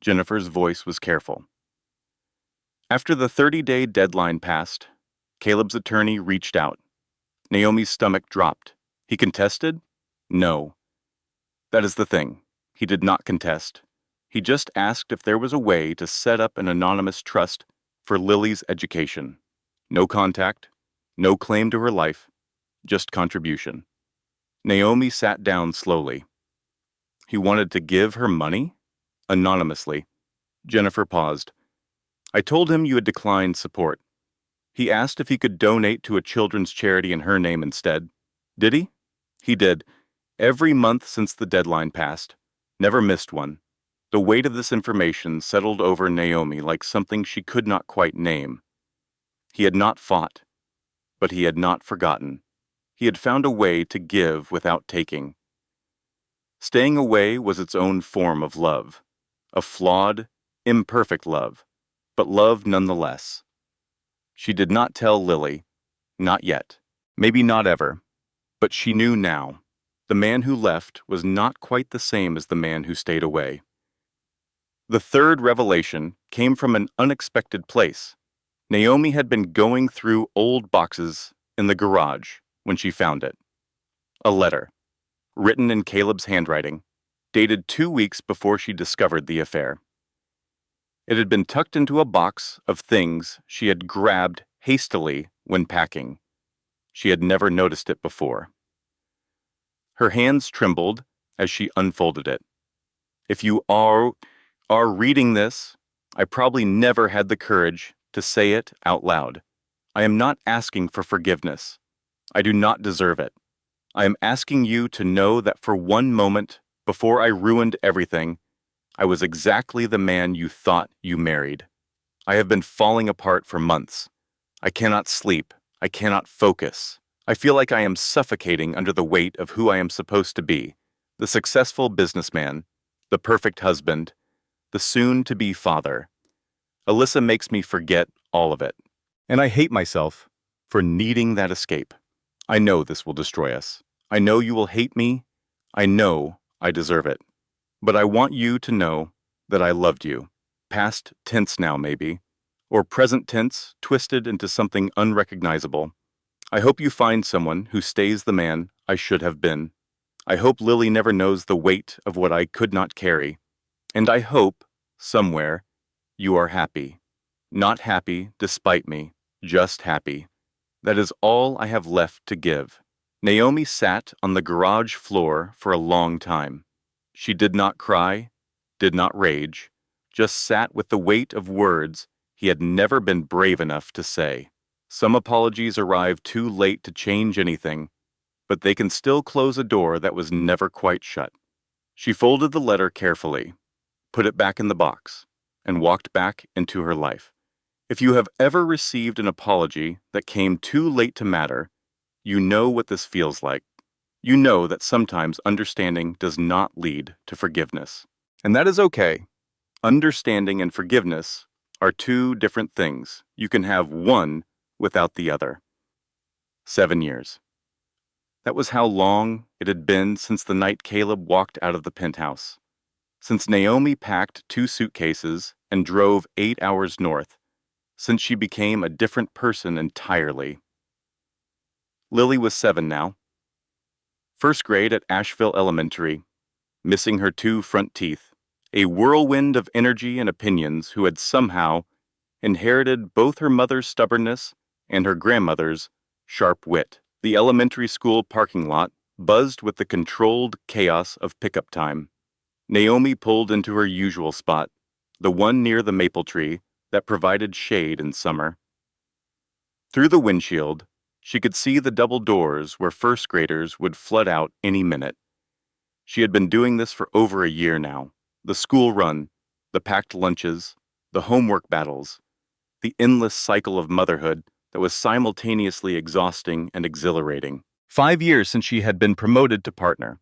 Jennifer's voice was careful. After the 30-day deadline passed, Caleb's attorney reached out. Naomi's stomach dropped. He contested? No. That is the thing. He did not contest. He just asked if there was a way to set up an anonymous trust for Lily's education. No contact, no claim to her life, just contribution. Naomi sat down slowly. He wanted to give her money? Anonymously. Jennifer paused. "I told him you had declined support. He asked if he could donate to a children's charity in her name instead. Did he?" "He did. Every month since the deadline passed. Never missed one." The weight of this information settled over Naomi like something she could not quite name. He had not fought, but he had not forgotten. He had found a way to give without taking. Staying away was its own form of love. A flawed, imperfect love, but love nonetheless. She did not tell Lily. Not yet. Maybe not ever. But she knew now. The man who left was not quite the same as the man who stayed away. The third revelation came from an unexpected place. Naomi had been going through old boxes in the garage when she found it. A letter, written in Caleb's handwriting, dated 2 weeks before she discovered the affair. It had been tucked into a box of things she had grabbed hastily when packing. She had never noticed it before. Her hands trembled as she unfolded it. If you are reading this, I probably never had the courage to say it out loud. I am not asking for forgiveness. I do not deserve it. I am asking you to know that for one moment, before I ruined everything, I was exactly the man you thought you married. I have been falling apart for months. I cannot sleep. I cannot focus. I feel like I am suffocating under the weight of who I am supposed to be. The successful businessman, the perfect husband, the soon-to-be father. Alyssa makes me forget all of it. And I hate myself for needing that escape. I know this will destroy us. I know you will hate me. I know I deserve it. But I want you to know that I loved you. Past tense now, maybe. Or present tense twisted into something unrecognizable. I hope you find someone who stays the man I should have been. I hope Lily never knows the weight of what I could not carry. And I hope, somewhere, you are happy. Not happy despite me, just happy. That is all I have left to give. Naomi sat on the garage floor for a long time. She did not cry, did not rage, just sat with the weight of words he had never been brave enough to say. Some apologies arrive too late to change anything, but they can still close a door that was never quite shut. She folded the letter carefully, put it back in the box, and walked back into her life. If you have ever received an apology that came too late to matter, you know what this feels like. You know that sometimes understanding does not lead to forgiveness. And that is okay. Understanding and forgiveness are two different things. You can have one without the other. 7 years. That was how long it had been since the night Caleb walked out of the penthouse. Since Naomi packed 2 suitcases and drove 8 hours north. Since she became a different person entirely. Lily was 7 now. First grade at Asheville Elementary, missing her 2 front teeth, a whirlwind of energy and opinions who had somehow inherited both her mother's stubbornness and her grandmother's sharp wit. The elementary school parking lot buzzed with the controlled chaos of pickup time. Naomi pulled into her usual spot, the one near the maple tree that provided shade in summer. Through the windshield, she could see the double doors where first graders would flood out any minute. She had been doing this for over a year now. The school run, the packed lunches, the homework battles, the endless cycle of motherhood that was simultaneously exhausting and exhilarating. 5 years since she had been promoted to partner,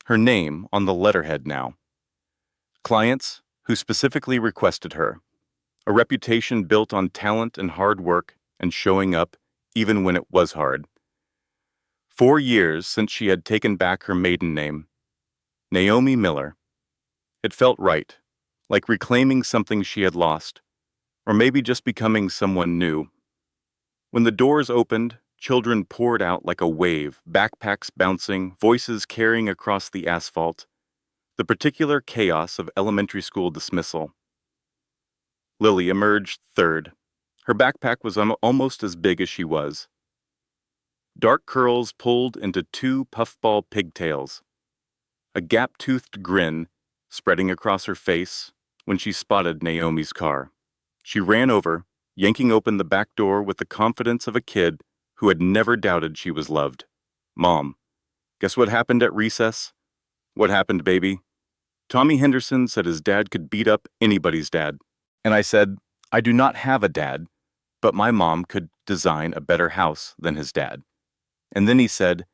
her name on the letterhead now. Clients who specifically requested her, a reputation built on talent and hard work and showing up even when it was hard. 4 years since she had taken back her maiden name, Naomi Miller. It felt right, like reclaiming something she had lost, or maybe just becoming someone new. When the doors opened, children poured out like a wave, backpacks bouncing, voices carrying across the asphalt, the particular chaos of elementary school dismissal. Lily emerged third. Her backpack was almost as big as she was. Dark curls pulled into 2 puffball pigtails. A gap-toothed grin spreading across her face when she spotted Naomi's car. She ran over, yanking open the back door with the confidence of a kid who had never doubted she was loved. "Mom, guess what happened at recess?" "What happened, baby?" "Tommy Henderson said his dad could beat up anybody's dad." And I said, "I do not have a dad, but my mom could design a better house than his dad." And then he said,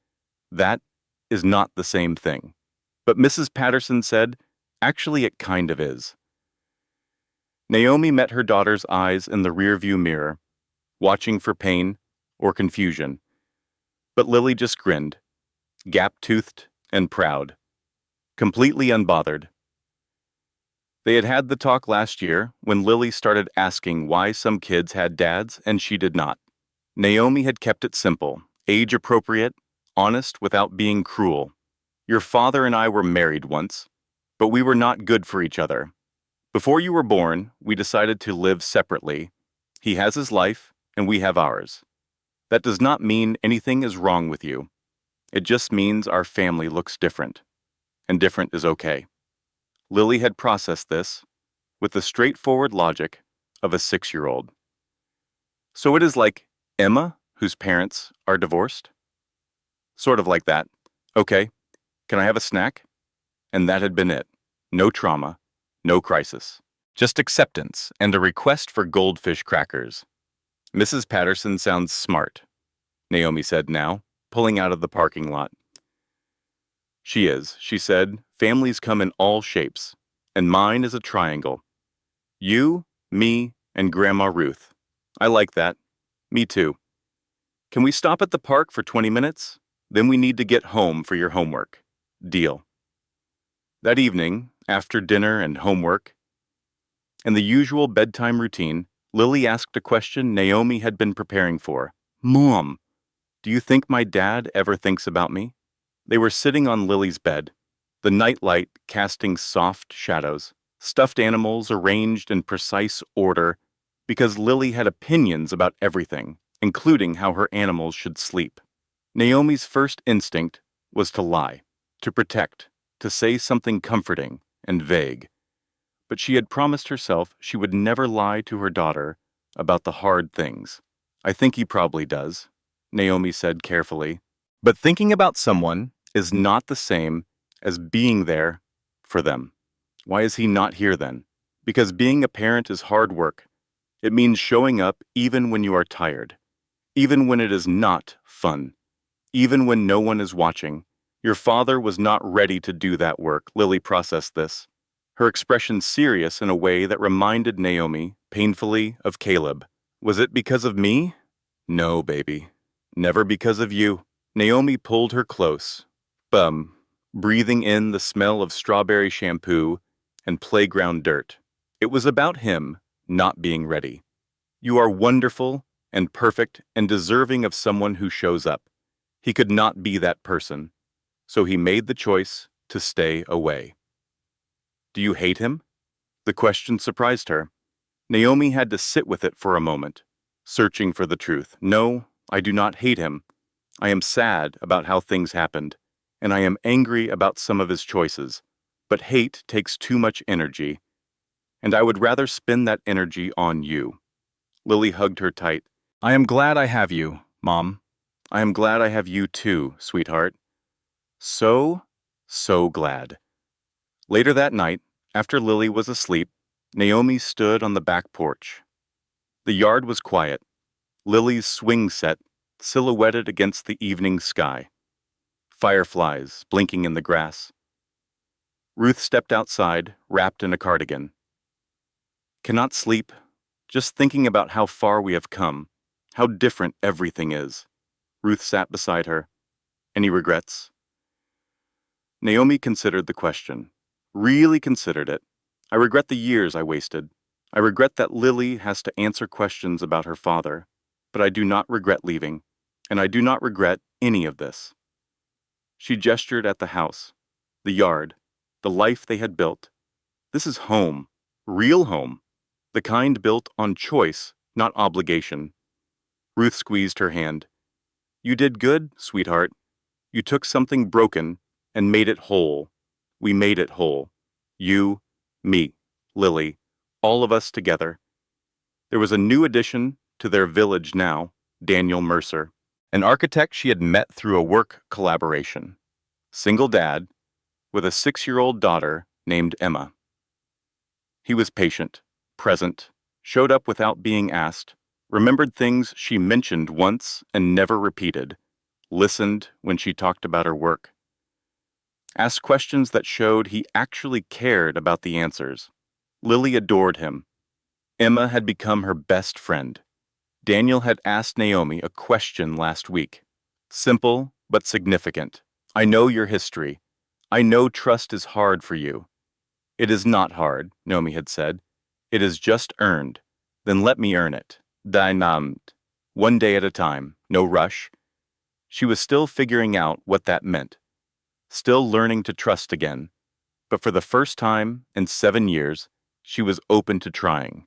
"That is not the same thing." But Mrs. Patterson said, "Actually, it kind of is." Naomi met her daughter's eyes in the rearview mirror, watching for pain or confusion. But Lily just grinned, gap-toothed and proud, completely unbothered. They had had the talk last year when Lily started asking why some kids had dads and she did not. Naomi had kept it simple, age-appropriate, honest without being cruel. "Your father and I were married once, but we were not good for each other. Before you were born, we decided to live separately. He has his life, and we have ours. That does not mean anything is wrong with you. It just means our family looks different, and different is okay." Lily had processed this with the straightforward logic of a 6-year-old. "So it is like Emma, whose parents are divorced?" "Sort of like that." "Okay, can I have a snack?" And that had been it. No trauma, no crisis. Just acceptance and a request for goldfish crackers. "Mrs. Patterson sounds smart," Naomi said now, pulling out of the parking lot. "She is," she said. "Families come in all shapes, and mine is a triangle. You, me, and Grandma Ruth. I like that. Me too. Can we stop at the park for 20 minutes? Then we need to get home for your homework. Deal." That evening, after dinner and homework, and the usual bedtime routine, Lily asked a question Naomi had been preparing for. "Mom, do you think my dad ever thinks about me?" They were sitting on Lily's bed, the nightlight casting soft shadows. Stuffed animals arranged in precise order because Lily had opinions about everything, including how her animals should sleep. Naomi's first instinct was to lie, to protect, to say something comforting and vague. But she had promised herself she would never lie to her daughter about the hard things. I think he probably does, Naomi said carefully. But thinking about someone is not the same as being there for them. Why is he not here then? Because being a parent is hard work. It means showing up even when you are tired, even when it is not fun, even when no one is watching. Your father was not ready to do that work. Lily processed this, her expression serious in a way that reminded Naomi, painfully, of Caleb. Was it because of me? No, baby. Never because of you. Naomi pulled her close, breathing in the smell of strawberry shampoo and playground dirt. It was about him not being ready. You are wonderful and perfect and deserving of someone who shows up. He could not be that person, so he made the choice to stay away. Do you hate him? The question surprised her. Naomi had to sit with it for a moment, searching for the truth. No, I do not hate him. I am sad about how things happened, and I am angry about some of his choices. But hate takes too much energy, and I would rather spend that energy on you. Lily hugged her tight. I am glad I have you, Mom. I am glad I have you too, sweetheart. So glad. Later that night, after Lily was asleep, Naomi stood on the back porch. The yard was quiet, Lily's swing set silhouetted against the evening sky, fireflies blinking in the grass. Ruth stepped outside, wrapped in a cardigan. Cannot sleep, just thinking about how far we have come, how different everything is. Ruth sat beside her. Any regrets? Naomi considered the question. Really considered it. I regret the years I wasted. I regret that Lily has to answer questions about her father, but I do not regret leaving, and I do not regret any of this. She gestured at the house, the yard, the life they had built. This is home, real home, the kind built on choice, not obligation. Ruth squeezed her hand. You did good, sweetheart. You took something broken and made it whole. We made it whole. You, me, Lily, all of us together. There was a new addition to their village now, Daniel Mercer, an architect she had met through a work collaboration. Single dad, with a 6-year-old daughter named Emma. He was patient, present, showed up without being asked, remembered things she mentioned once and never repeated, listened when she talked about her work. Asked questions that showed he actually cared about the answers. Lily adored him. Emma had become her best friend. Daniel had asked Naomi a question last week. Simple, but significant. I know your history. I know trust is hard for you. It is not hard, Naomi had said. It is just earned. Then let me earn it. Dynamd. One day at a time, no rush. She was still figuring out what that meant. Still learning to trust again. But for the first time in 7 years, she was open to trying.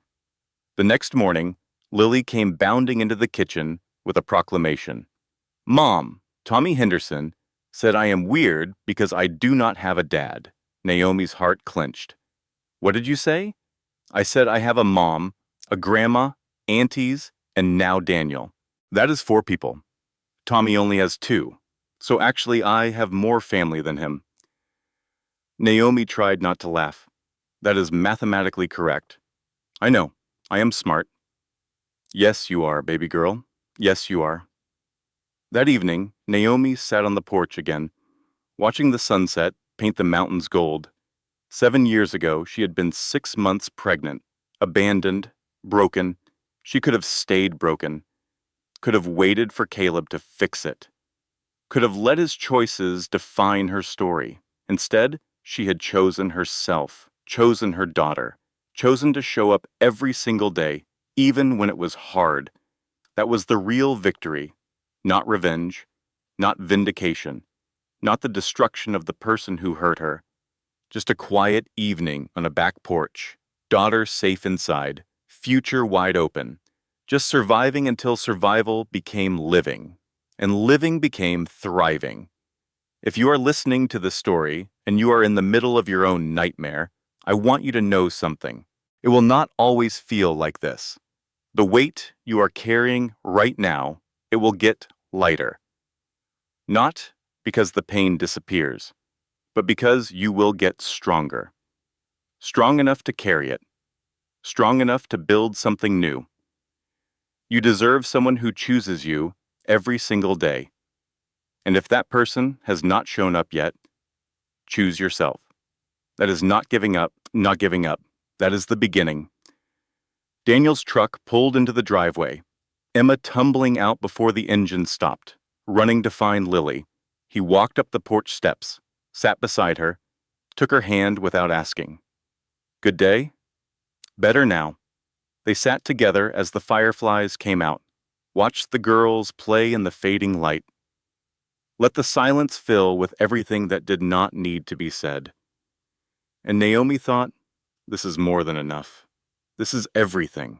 The next morning, Lily came bounding into the kitchen with a proclamation. Mom, Tommy Henderson, said I am weird because I do not have a dad. Naomi's heart clenched. What did you say? I said I have a mom, a grandma, aunties, and now Daniel. That is 4 people. Tommy only has 2, so actually I have more family than him. Naomi tried not to laugh. That is mathematically correct. I know, I am smart. Yes, you are, baby girl. Yes, you are. That evening, Naomi sat on the porch again, watching the sunset paint the mountains gold. 7 years ago, she had been 6 months pregnant, abandoned, broken. She could have stayed broken, could have waited for Caleb to fix it, could have let his choices define her story. Instead, she had chosen herself, chosen her daughter, chosen to show up every single day, even when it was hard. That was the real victory, not revenge, not vindication, not the destruction of the person who hurt her. Just a quiet evening on a back porch. Daughter safe inside. Future wide open. Just surviving until survival became living. And living became thriving. If you are listening to this story and you are in the middle of your own nightmare, I want you to know something. It will not always feel like this. The weight you are carrying right now, it will get lighter. Not because the pain disappears, but because you will get stronger. Strong enough to carry it. Strong enough to build something new. You deserve someone who chooses you every single day. And if that person has not shown up yet, choose yourself. That is not giving up, not giving up. That is the beginning. Daniel's truck pulled into the driveway, Emma tumbling out before the engine stopped, running to find Lily. He walked up the porch steps, sat beside her, took her hand without asking. Good day? Better now. They sat together as the fireflies came out, watched the girls play in the fading light. Let the silence fill with everything that did not need to be said. And Naomi thought, this is more than enough. This is everything.